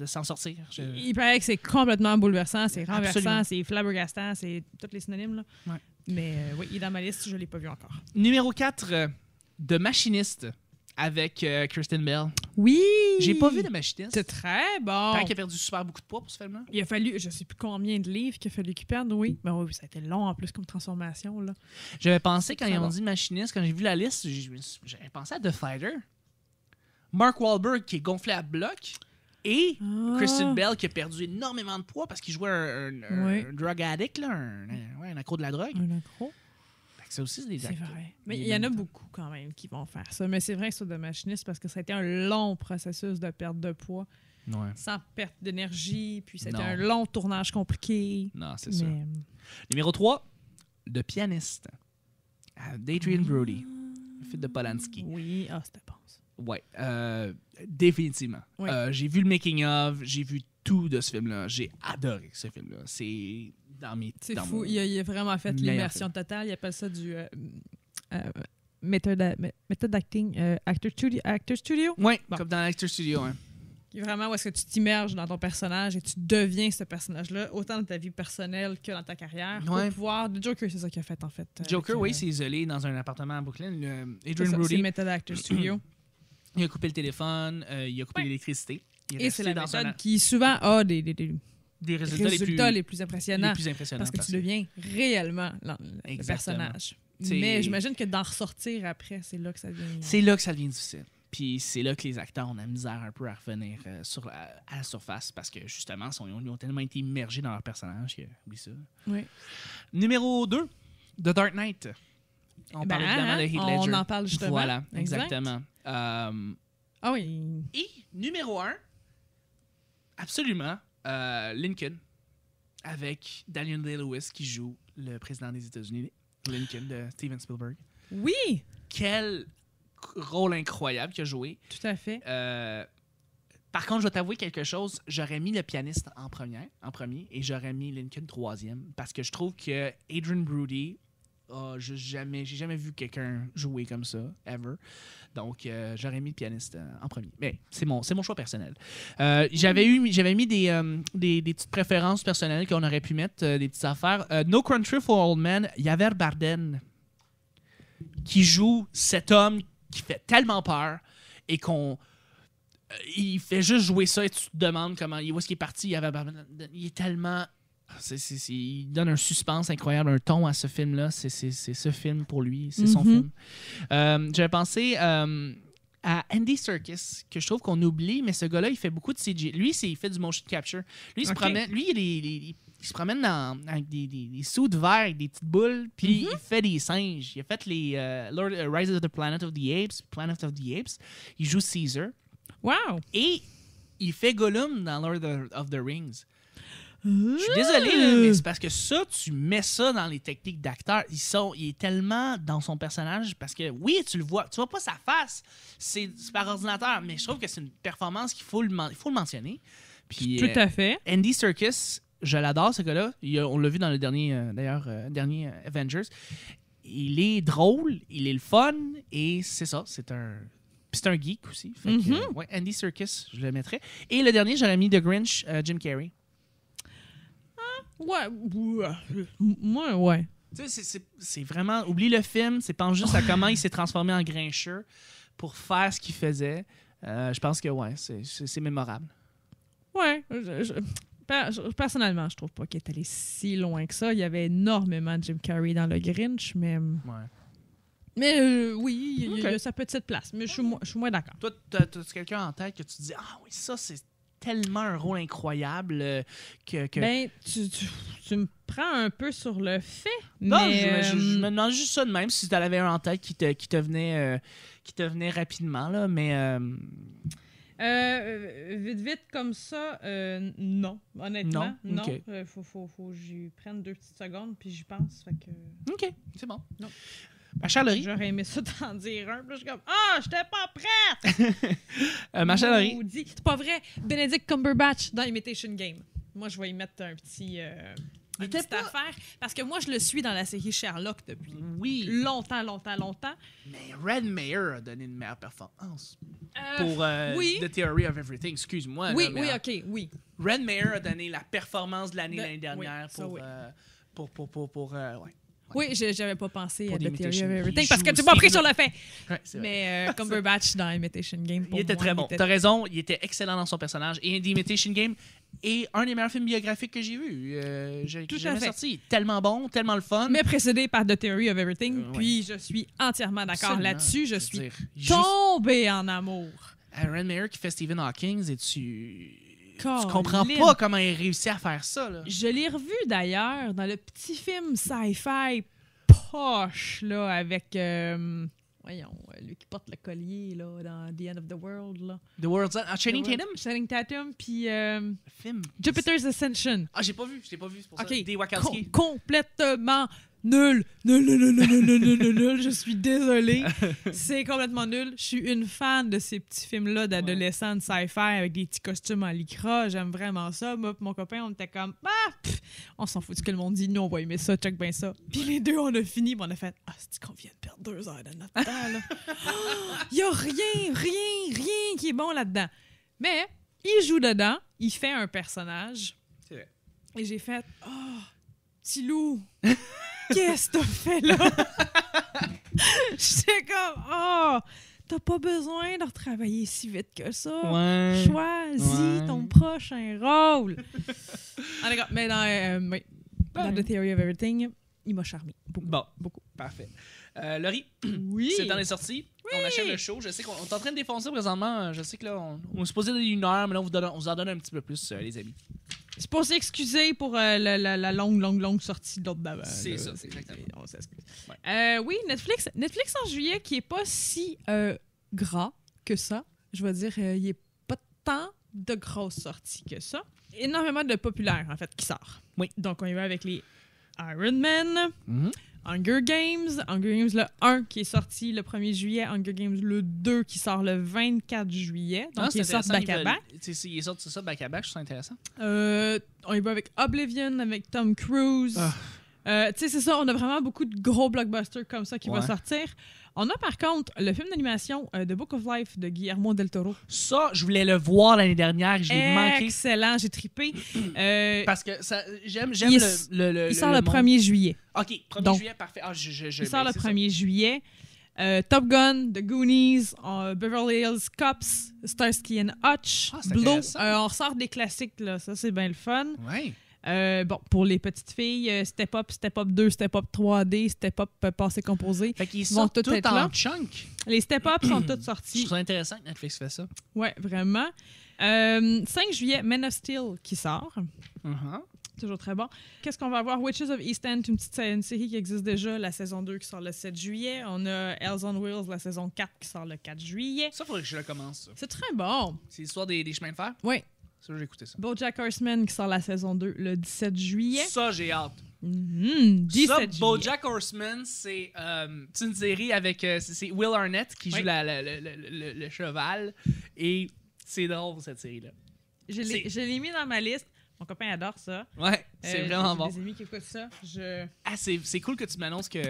s'en sortir. Il paraît que c'est complètement bouleversant, c'est renversant, Absolument. c'est flabbergastant, c'est tous les synonymes. Là. Ouais. Mais oui, il est dans ma liste, je l'ai pas vu encore. Numéro 4, The Machinist. Avec Kristen Bell. Oui! J'ai pas vu The Machinist. C'est très bon. Tant qu'il a perdu super beaucoup de poids pour ce film-là. Il a fallu, je sais plus combien de livres qu'il a fallu qu'il perde, oui. Mais oui, ça a été long en plus comme transformation. Là. J'avais pensé, quand ils ont dit Machinist, quand j'ai vu la liste, j'avais pensé à The Fighter. Mark Wahlberg qui est gonflé à bloc. Et Kristen Bell qui a perdu énormément de poids parce qu'il jouait un drug addict, là, un accro de la drogue. Un accro? Ça aussi, c'est des acteurs. C'est vrai. Mais il y en a beaucoup quand même qui vont faire ça. Mais c'est vrai que sur The Machinist, parce que ça a été un long processus de perte de poids. Ouais. Sans perte d'énergie. Puis c'était un long tournage compliqué. Non, c'est ça. Numéro 3, The Pianist. d'Adrien Brody. Le film de Polanski. Oui, c'était bon ça. Ouais, définitivement. Oui. J'ai vu le making-of, j'ai vu tout de ce film-là. J'ai adoré ce film-là. C'est dans mes... C'est fou. Il a vraiment fait l'immersion totale. Il appelle ça du méthode d'acting, actor studio. Oui, comme dans l'Actor Studio. Hein. Vraiment, où est-ce que tu t'immerges dans ton personnage et tu deviens ce personnage-là, autant dans ta vie personnelle que dans ta carrière. Pour pouvoir... The Joker, c'est ça qu'il a fait, en fait. Joker, oui, c'est isolé dans un appartement à Brooklyn. Adrien Brody. C'est méthode actor studio. Il a coupé le téléphone, il a coupé l'électricité. Et c'est la méthode qui souvent a des résultats les plus impressionnants. Parce que tu deviens réellement le personnage. Mais j'imagine que d'en ressortir après, c'est là que ça devient... C'est là que ça devient difficile. Puis c'est là que les acteurs ont la misère un peu à revenir à la surface parce que justement, ils ont tellement été immergés dans leur personnage que... Oui, ça. Oui. Numéro 2, The Dark Knight. On parle évidemment de Heath Ledger. On en parle justement. Voilà, exactement. Ah oui. Et numéro 1, absolument, Lincoln, avec Daniel Day-Lewis qui joue le président des États-Unis, Lincoln de Steven Spielberg. Oui! Quel rôle incroyable qu'il a joué. Tout à fait. Par contre, je vais t'avouer quelque chose, j'aurais mis le pianiste en premier et j'aurais mis Lincoln troisième parce que je trouve que Adrien Brody... j'ai jamais vu quelqu'un jouer comme ça, ever. Donc, j'aurais mis le pianiste en premier. Mais c'est mon choix personnel. J'avais mis des petites préférences personnelles qu'on aurait pu mettre, des petites affaires. No Country for Old Men, Javier Bardem, qui joue cet homme qui fait tellement peur et il fait juste jouer ça et tu te demandes où est-ce qu'il est parti. Il est tellement Il donne un suspense incroyable, un ton à ce film-là. C'est ce film pour lui, c'est son film. J'avais pensé à Andy Serkis, que je trouve qu'on oublie, mais ce gars-là, il fait beaucoup de CG. Lui, il fait du motion capture. Lui, il se promène, il se promène avec des suits verts, avec des petites boules, puis il fait des singes. Il a fait les Rise of the Planet of the Apes. Il joue Caesar. Wow! Et il fait Gollum dans Lord of the Rings. Je suis désolé, là, mais c'est parce que ça, tu mets ça dans les techniques d'acteurs. Il est tellement dans son personnage parce que, oui, tu le vois. Tu vois pas sa face. C'est par ordinateur, mais je trouve que c'est une performance qu'il faut le mentionner. Puis, tout à fait. Andy Serkis, je l'adore, ce gars-là. On l'a vu dans le dernier Avengers. Il est drôle, il est le fun, et c'est ça. C'est un geek aussi. Fait que, ouais, Andy Serkis, je le mettrais. Et le dernier, j'aurais mis The Grinch, Jim Carrey. Ouais. Moi, ouais. Tu sais, c'est vraiment... Oublie le film, pense juste à comment il s'est transformé en grincheux pour faire ce qu'il faisait. Je pense que, ouais, c'est mémorable. Ouais. Personnellement, je trouve pas qu'il est allé si loin que ça. Il y avait énormément de Jim Carrey dans le Grinch, mais... Ouais. Mais oui, il y a sa petite place. Mais je suis moins d'accord. Toi, t'as quelqu'un en tête que tu te dis « Ah oui, ça, c'est... » tellement un rôle incroyable que... Ben, tu me prends un peu sur le fait, non, mais... je me demande juste ça de même, si tu en avais un en tête qui te venait rapidement, là, mais... Vite comme ça, non, honnêtement, non. Okay. Faut que j'y prenne 2 petites secondes, puis j'y pense, fait que... OK, c'est bon. Non. Ma chère Laurie. J'aurais aimé ça t'en dire un. Puis là, je suis comme, j'étais pas prête! Ma chère Laurie. C'est pas vrai. Benedict Cumberbatch dans Imitation Game. Moi, je vais y mettre un petit... une petite affaire. Parce que moi, je le suis dans la série Sherlock depuis longtemps. Mais Red Mayer a donné une meilleure performance pour The Theory of Everything. Excuse-moi. Oui, là, oui. Red Mayer a donné la performance de l'année dernière pour ouais. Oui, j'avais pas pensé à The Theory of Everything parce parce que tu m'as pris sur le fait. Ouais, mais Cumberbatch dans Imitation Game, il était très bon. T'as raison, il était excellent dans son personnage. Et The Imitation Game est un des meilleurs films biographiques que j'ai vu. J'ai jamais sorti. Il est tellement bon, tellement le fun. Mais précédé par The Theory of Everything. Puis je suis entièrement d'accord là-dessus. Je suis tombée en amour. Red Mayer qui fait Stephen Hawking et tu comprends pas comment il réussit à faire ça. Là. Je l'ai revu d'ailleurs dans le petit film sci-fi poche là, avec lui qui porte le collier là, dans The End of the World. Là. The World's End. Channing Tatum? Channing Tatum, puis film. Jupiter's Ascension. Je l'ai pas vu, c'est pour ça. Des Wachowski. Complètement nul. Je suis désolée. C'est complètement nul. Je suis une fan de ces petits films-là d'adolescents de sci-fi avec des petits costumes en lycra. J'aime vraiment ça. Moi et mon copain, on était comme on s'en fout de ce que le monde dit. Nous, on va aimer ça. Check bien ça. Puis les deux, on a fini. On a fait c'est qu'on vient de perdre 2 heures de notre temps. Là. Il y a rien qui est bon là-dedans. Mais il joue dedans. Il fait un personnage. C'est vrai. Et j'ai fait petit loup. Qu'est-ce que t'as fait là? J'étais comme, t'as pas besoin de retravailler si vite que ça. Ouais. Choisis ton prochain rôle. Mais dans The Theory of Everything, il m'a charmé. Beaucoup. Parfait. Laurie, oui. C'est dans les sorties. Oui. On achève le show. Je sais qu'on est en train de défoncer présentement. Je sais que là, on se posait d'une heure, mais là, on vous en donne un petit peu plus, les amis. C'est pour s'excuser pour la longue sortie de l'autre d'avant. C'est ça, c'est exactement. On s'excuse. Ouais. Oui, Netflix en juillet qui est pas si gras que ça. Je vais dire, il n'y a pas tant de grosses sorties que ça. Énormément de populaires, en fait, qui sort. Oui. Donc, on y va avec les Iron Man, Mm-hmm. Hunger Games le 1 qui est sorti le 1er juillet, Hunger Games le 2 qui sort le 24 juillet. Donc, ils sortent back-à-back. Ils sortent ça back-à-back, je trouve ça intéressant. On y va avec Oblivion, avec Tom Cruise. Tu sais, c'est ça, on a vraiment beaucoup de gros blockbusters comme ça qui vont sortir. On a par contre le film d'animation The Book of Life de Guillermo del Toro. Ça, je voulais le voir l'année dernière, je l'ai manqué. Excellent, j'ai trippé. Parce que j'aime il sort le 1er juillet. OK, 1er juillet, parfait. Il sort le 1er juillet. Top Gun, The Goonies, Beverly Hills Cops, Starsky and Hutch, Blow. On ressort des classiques, là. Ça, c'est bien le fun. Ouais. Bon, pour les petites filles, Step Up, Step Up 2, Step Up 3D, Step Up passé composé. Fait qu'ils sont tous en chunk. Les Step Up sont tous sortis. Je trouve ça intéressant que Netflix fait ça. Ouais, vraiment. 5 juillet, Men of Steel qui sort. Toujours très bon. Qu'est-ce qu'on va avoir? Witches of East End, une série qui existe déjà, la saison 2 qui sort le 7 juillet. On a Hells on Wheels, la saison 4 qui sort le 4 juillet. Ça, faudrait que je le commence. Ça. C'est très bon. C'est l'histoire des chemins de fer? Oui. Ça, j'ai écouté ça. BoJack Horseman qui sort la saison 2 le 17 juillet. Ça, j'ai hâte. 17 ça, juillet. BoJack Horseman, c'est une série avec c'est Will Arnett qui joue le cheval. Et c'est drôle, cette série-là. Je l'ai mis dans ma liste. Mon copain adore ça. Ouais, c'est vraiment bon. J'ai des amis qui écoutent ça. C'est cool que tu m'annonces qu'il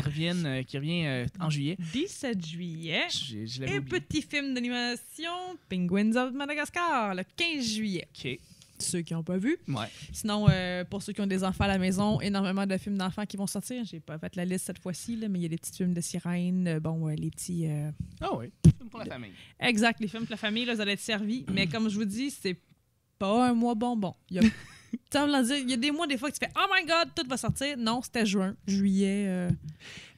revient en juillet. 17 juillet. Je Et petit film d'animation, Penguins of Madagascar, le 15 juillet. OK. Ceux qui n'ont pas vu. Ouais. Sinon, pour ceux qui ont des enfants à la maison, énormément de films d'enfants qui vont sortir. J'ai pas fait la liste cette fois-ci, là, mais il y a des petits films de sirènes. Les petits... Ah oui, films pour la famille. Exact, les films pour la famille, là, ça va être servi. Mais comme je vous dis, c'est pas un mois bonbon. Il y a des mois, des fois, que tu fais « Oh my God, tout va sortir! » Non, c'était juin, juillet.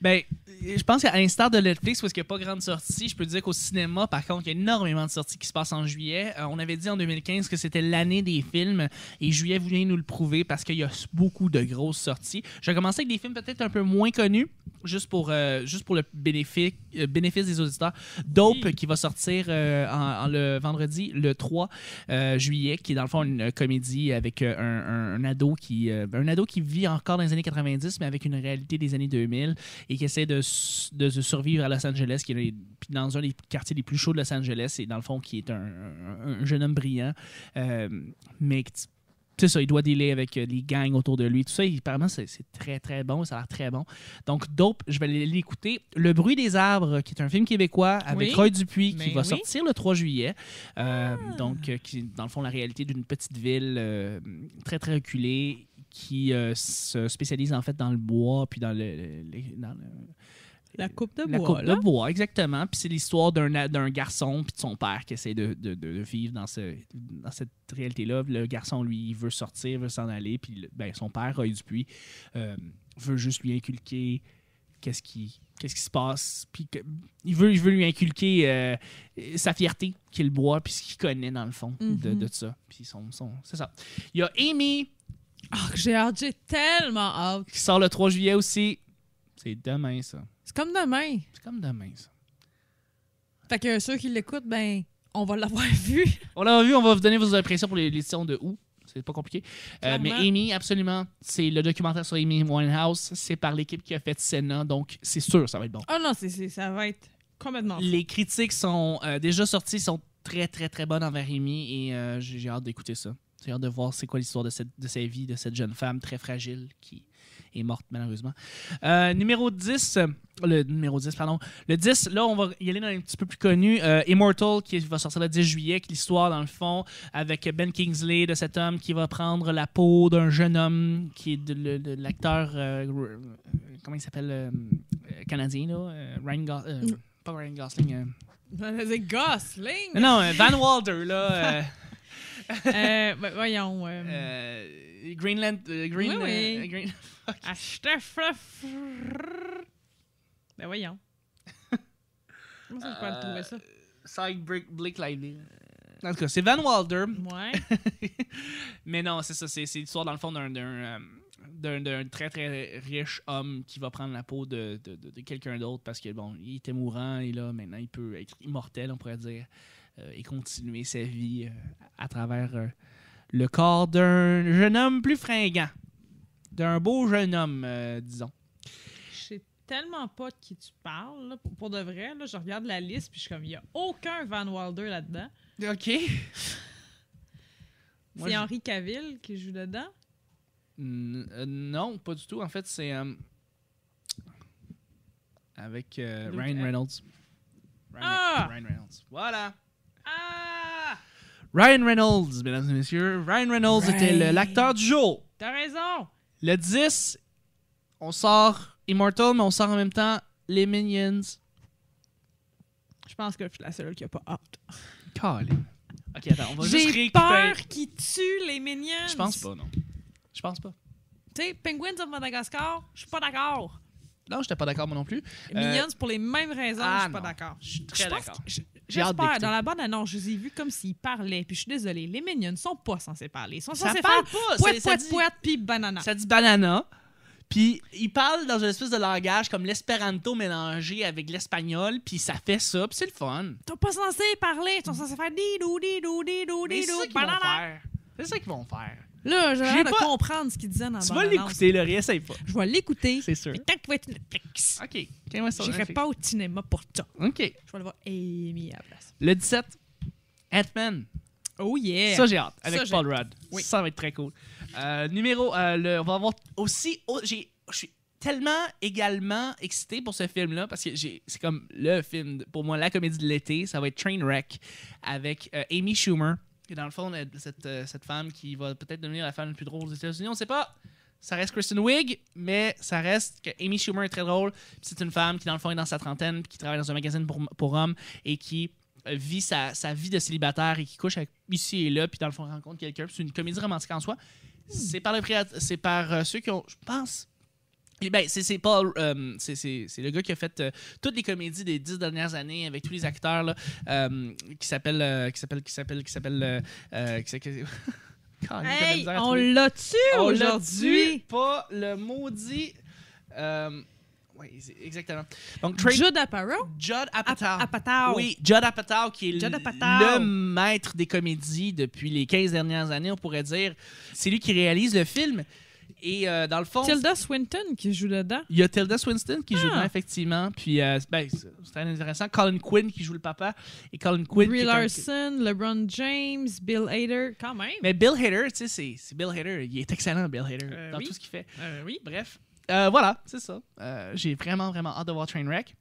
Ben, je pense qu'à l'instar de Netflix, parce qu'il n'y a pas grande sortie, je peux dire qu'au cinéma, par contre, il y a énormément de sorties qui se passent en juillet. On avait dit en 2015 que c'était l'année des films, et juillet vient nous le prouver parce qu'il y a beaucoup de grosses sorties. Je vais commencer avec des films peut-être un peu moins connus, juste pour le bénéfice des auditeurs. Dope, qui va sortir le vendredi, le 3 juillet, qui est dans le fond une comédie avec un ado qui vit encore dans les années 90, mais avec une réalité des années 2000, et qui essaie de survivre à Los Angeles, qui est dans un des quartiers les plus chauds de Los Angeles, et dans le fond, qui est un jeune homme brillant, mais c'est ça, il doit dealer avec les gangs autour de lui. Tout ça, apparemment, c'est très, très bon. Ça a l'air très bon. Donc, Dope, je vais l'écouter. Le bruit des arbres, qui est un film québécois avec Roy Dupuis, qui va sortir le 3 juillet. Donc, qui est, dans le fond, la réalité d'une petite ville très, très reculée, qui se spécialise, en fait, dans le bois, puis dans la coupe de bois. La coupe de bois, exactement. Puis c'est l'histoire d'un garçon puis de son père qui essaie de vivre dans cette réalité-là. Le garçon, lui, il veut sortir, veut s'en aller. Puis son père, Roy Dupuis, veut juste lui inculquer qu'est-ce qui se passe. Puis il veut lui inculquer sa fierté qu'il boit puis ce qu'il connaît, dans le fond, de ça. Puis c'est ça. Il y a Amy. J'ai tellement hâte. Qui sort le 3 juillet aussi. C'est demain, ça. C'est comme demain. Ça. Fait que ceux qui l'écoutent, on va l'avoir vu. On l'a vu, on va vous donner vos impressions pour l'édition de août. C'est pas compliqué. Mais Amy, absolument, c'est le documentaire sur Amy Winehouse. C'est par l'équipe qui a fait Senna, donc c'est sûr, ça va être bon. Oh non, ça va être complètement fou. Les critiques sont déjà sorties, sont très, très, très bonnes envers Amy, et j'ai hâte d'écouter ça. J'ai hâte de voir c'est quoi l'histoire de sa vie, de cette jeune femme très fragile qui est morte, malheureusement. Le 10, là, on va y aller dans un petit peu plus connu. Immortal, qui va sortir le 10 juillet, qui est l'histoire, dans le fond, avec Ben Kingsley, de cet homme qui va prendre la peau d'un jeune homme, qui est de l'acteur, comment il s'appelle, canadien, là? Pas Ryan Gosling. C'est Gosling! Non, Van Wilder, là. Voyons. Greenland. Oui. Voyons. Comment ça, je peux trouver ça? Side Blake Lively. En tout cas, c'est Van Wilder. Ouais. Mais non, c'est ça. C'est l'histoire, dans le fond, d'un très, très riche homme qui va prendre la peau de quelqu'un d'autre parce que, bon, il était mourant et là, maintenant, il peut être immortel, on pourrait dire, et continuer sa vie à travers le corps d'un jeune homme plus fringant. D'un beau jeune homme, disons. Je sais tellement pas de qui tu parles. Là. Pour de vrai, là, je regarde la liste puis je suis comme, il n'y a aucun Van Wilder là-dedans. OK. C'est Henry Cavill qui joue dedans? Non, pas du tout. En fait, c'est avec Ryan Reynolds. Ryan Reynolds. Voilà. Ryan Reynolds, mesdames et messieurs. Ryan Reynolds était l'acteur du jour. T'as raison. Le 10, on sort Immortal, mais on sort en même temps les Minions. Je pense que je suis la seule qui a pas hâte. Colin. Ok, attends, on va juste réécouter. J'ai peur qu'ils tuent les Minions. Je pense pas, non. Je pense pas. Tu sais, Penguins of Madagascar, je suis pas d'accord. Non, j'étais pas d'accord moi non plus. Minions, pour les mêmes raisons, je suis pas d'accord. Je suis très d'accord. J'espère, dans la bande-annonce, je les ai vus comme s'ils parlaient. Puis je suis désolée, les Minions sont pas censés parler. Ils sont censés parle faire pas. pouet, puis banana. Ça dit banana. Puis ils parlent dans une espèce de langage comme l'espéranto mélangé avec l'espagnol. Puis ça fait ça. Puis c'est le fun. Ils sont pas censés parler. Ils sont censés faire didou, banana. C'est ça qu'ils vont faire. Là, j'ai l'air de comprendre ce qu'ils disaient dans la bande-annonce. Tu vas l'écouter, Laurie, essaye pas. Je vais l'écouter. C'est sûr. Mais tant qu'il va être Netflix. OK. J'irai pas au cinéma pour ça. OK. Je vais aller voir Amy à la place. Le 17, Ant-Man. Oh yeah! Ça, j'ai hâte. Avec Ça, Paul Rudd. Oui. Ça va être très cool. On va avoir aussi... je suis tellement également excité pour ce film-là parce que c'est comme le film, pour moi, la comédie de l'été. Ça va être Trainwreck avec Amy Schumer. Et dans le fond, cette femme qui va peut-être devenir la femme la plus drôle aux États-Unis, on ne sait pas. Ça reste Kristen Wiig, mais ça reste que Amy Schumer est très drôle. C'est une femme qui, dans le fond, est dans sa trentaine, qui travaille dans un magazine pour hommes et qui vit sa vie de célibataire et qui couche avec ici et là, puis dans le fond, rencontre quelqu'un. C'est une comédie romantique en soi. C'est par ceux qui ont, je pense... Eh ben, c'est Paul, c'est le gars qui a fait toutes les comédies des 10 dernières années avec tous les acteurs là, qui s'appelle Hey, on l'a tué aujourd'hui. Pas le maudit. Oui, exactement. Donc, Judd Apatow. Judd Apatow. Apatow. Oui, Judd Apatow qui est Judd Apatow. le maître des comédies depuis les 15 dernières années, on pourrait dire. C'est lui qui réalise le film. Et dans le fond... Tilda Swinton qui joue dedans. Il y a Tilda Swinton qui joue dedans, effectivement. Puis, c'est très intéressant. Colin Quinn qui joue le papa. Et Colin Quinn... Brie Larson, LeBron James, Bill Hader, quand même. Mais Bill Hader, tu sais, c'est Bill Hader. Il est excellent, Bill Hader, dans tout ce qu'il fait. Oui. Bref. Voilà, c'est ça. J'ai vraiment, vraiment hâte de voir Trainwreck.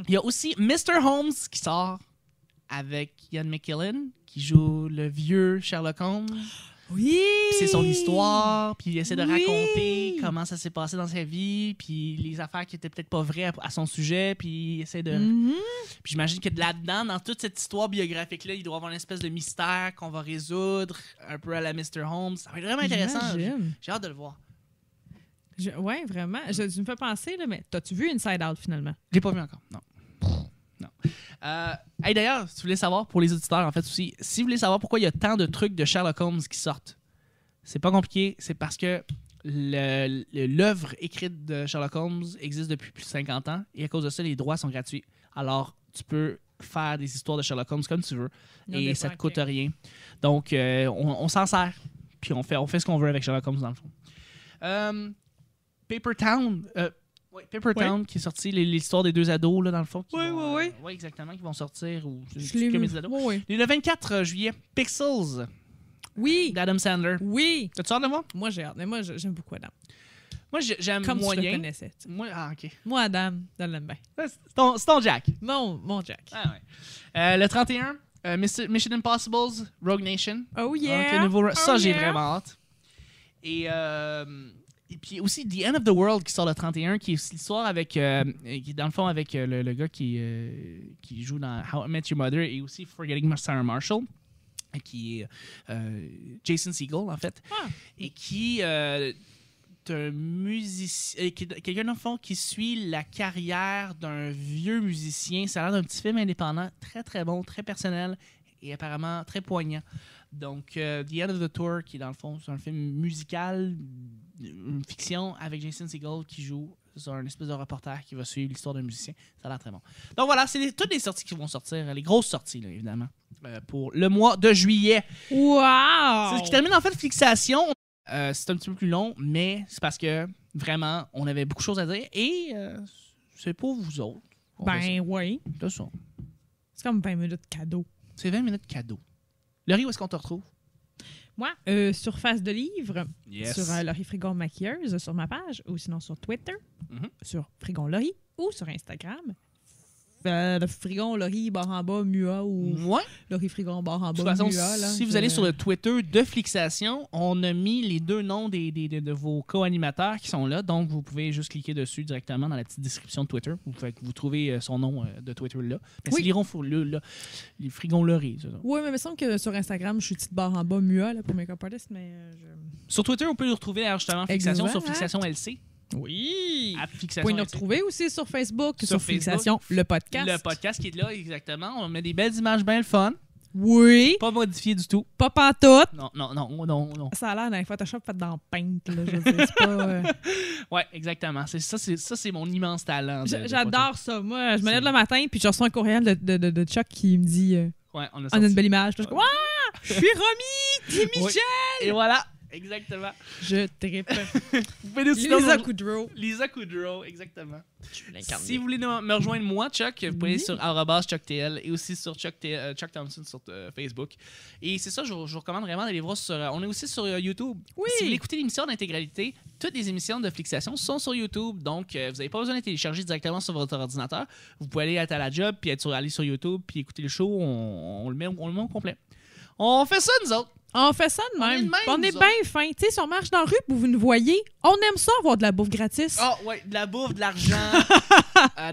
Il y a aussi Mr. Holmes qui sort avec Ian McKellen qui joue le vieux Sherlock Holmes. Oui! Puis c'est son histoire, puis il essaie de raconter comment ça s'est passé dans sa vie, puis les affaires qui étaient peut-être pas vraies à son sujet, puis il essaie de... Puis j'imagine que là-dedans, dans toute cette histoire biographique-là, il doit y avoir une espèce de mystère qu'on va résoudre, un peu à la Mr. Holmes. Ça va être vraiment intéressant. J'ai hâte de le voir. Ouais, vraiment. Tu me fais penser, là, mais t'as-tu vu Inside Out, finalement? Je l'ai pas vu encore, non. Hey, d'ailleurs, si vous voulez savoir, pour les auditeurs, en fait, aussi, si vous voulez savoir pourquoi il y a tant de trucs de Sherlock Holmes qui sortent, c'est pas compliqué, c'est parce que l'œuvre écrite de Sherlock Holmes existe depuis plus de 50 ans et à cause de ça, les droits sont gratuits. Alors, tu peux faire des histoires de Sherlock Holmes comme tu veux et ça te coûte rien. Donc, on s'en sert, puis on fait ce qu'on veut avec Sherlock Holmes, dans le fond. Paper Town... Paper Town qui est sorti, l'histoire des deux ados, là, dans le fond. Oui, exactement, qui vont sortir. Ou une comédie d'ados. Le 24 juillet, Pixels. Oui. D'Adam Sandler. Oui. T'as-tu hâte de voir? Moi, j'ai hâte. Mais moi, j'aime beaucoup Adam. Moi, j'aime comme moyen. Comme tu le connaissais. OK. Moi, Adam, je l'aime bien. C'est ton Jack. Mon Jack. Ah ouais. Le 31, Mission Impossible, Rogue Nation. Oh yeah. Donc, ça, j'ai vraiment hâte. Et puis aussi The End of the World qui sort le 31, qui est l'histoire avec, qui est dans le fond avec le gars qui joue dans How I Met Your Mother et aussi Forgetting Sarah Marshall, qui est Jason Segel en fait, et qui est un musicien, quelqu'un dans le fond qui suit la carrière d'un vieux musicien. Ça a l'air d'un petit film indépendant, très très bon, très personnel et apparemment très poignant. Donc, The End of the Tour, qui est dans le fond, c'est un film musical, une fiction avec Jason Segel qui joue sur un espèce de reporter qui va suivre l'histoire d'un musicien. Ça a l'air très bon. Donc voilà, c'est toutes les sorties qui vont sortir, les grosses sorties, là, évidemment, pour le mois de juillet. Wow! C'est ce qui termine en fait Fixation. C'est un petit peu plus long, mais c'est parce que vraiment, on avait beaucoup de choses à dire et c'est pour vous autres. Oui. C'est ça. C'est comme 20 minutes cadeau. C'est 20 minutes cadeau. Laurie, où est-ce qu'on te retrouve? Moi, sur Face de Livre, sur Laurie Frigon Maquilleuse, sur ma page, ou sinon sur Twitter, sur Frigon Laurie, ou sur Instagram, Frigon, Laurie, barre en bas, Mua ou Laurie Frigon, barre en bas, de toute façon, Mua. Là, si vous allez sur le Twitter de Flixation, on a mis les 2 noms de vos co-animateurs qui sont là. Donc, vous pouvez juste cliquer dessus directement dans la petite description de Twitter. Vous trouvez son nom de Twitter là. Mais c'est les Frigon Laurie. Oui, mais il me semble que sur Instagram, je suis petite barre en bas, Mua là, pour Make-up Artist. Mais sur Twitter, on peut le retrouver justement Flixation sur Flixation LC. Oui. Vous pouvez nous retrouver aussi sur Facebook, sur Flixation, le podcast. Le podcast qui est là, exactement. On met des belles images bien le fun. Oui. Pas modifié du tout. Pas pantoute. Non. Ça a l'air d'un Photoshop fait dans Paint. Là, je sais, c'est pas... Ouais, exactement. C'est mon immense talent. J'adore ça. Moi, je me lève le matin puis je reçois un courriel de Chuck qui me dit on a une belle image. Je suis comme, je suis Romy, t'es Michel. Et voilà. Exactement. Je trippe. Lisa Kudrow, exactement. Si vous voulez me rejoindre moi, Chuck, vous pouvez aller sur @ChuckTL et aussi sur Chuck Thompson sur Facebook. Et c'est ça, je vous recommande vraiment d'aller voir on est aussi sur YouTube. Oui. Si vous voulez écouter l'émission d'intégralité, toutes les émissions de Flixation sont sur YouTube. Donc, vous n'avez pas besoin de les télécharger directement sur votre ordinateur. Vous pouvez aller être à la job, puis aller sur YouTube, puis écouter le show. On le met au complet. On fait ça, nous autres. On fait ça de même. On est bien fin. Tu sais, si on marche dans la rue et vous nous voyez, on aime ça avoir de la bouffe gratis. Ah, ouais, de la bouffe, de l'argent,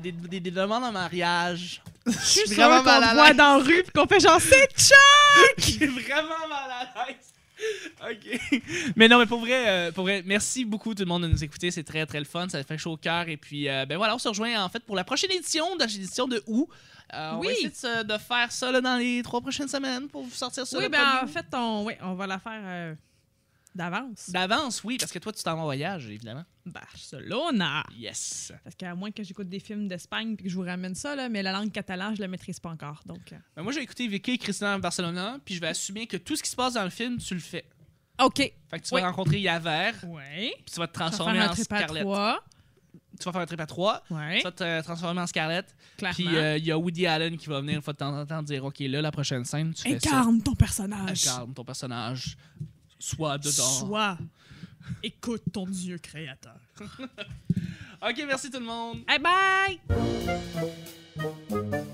des demandes en mariage. Je suis vraiment mal à l'aise. On voit dans la rue et qu'on fait genre, c'est Chuck! Je suis vraiment mal à l'aise. OK. Mais non, mais pour vrai, merci beaucoup tout le monde de nous écouter. C'est très, très le fun. Ça fait chaud au cœur. Et puis, voilà, on se rejoint en fait pour la prochaine édition, l'édition de août. On va essayer de faire ça là, dans les 3 prochaines semaines pour vous sortir ça. Oui, en fait, on va la faire d'avance. D'avance, oui, parce que toi, tu t'en vas en voyage, évidemment. Barcelone! Yes! Parce qu'à moins que j'écoute des films d'Espagne et que je vous ramène ça, là, mais la langue catalane, je la maîtrise pas encore. Donc, moi, j'ai écouté Vicky et Christina à Barcelone, puis je vais assumer que tout ce qui se passe dans le film, tu le fais. OK. Fait que tu vas rencontrer Yaver. Oui. Puis tu vas te transformer en Scarlett. Tu vas faire un trip à 3. Ouais. Tu vas te transformer en Scarlett. Clairement. Puis il y a Woody Allen qui va venir une fois de temps en temps dire OK, là, la prochaine scène, tu fais ça. Incarne ton personnage. Incarne ton personnage. Sois dedans. Sois. Écoute ton Dieu créateur. OK, merci tout le monde. Bye bye!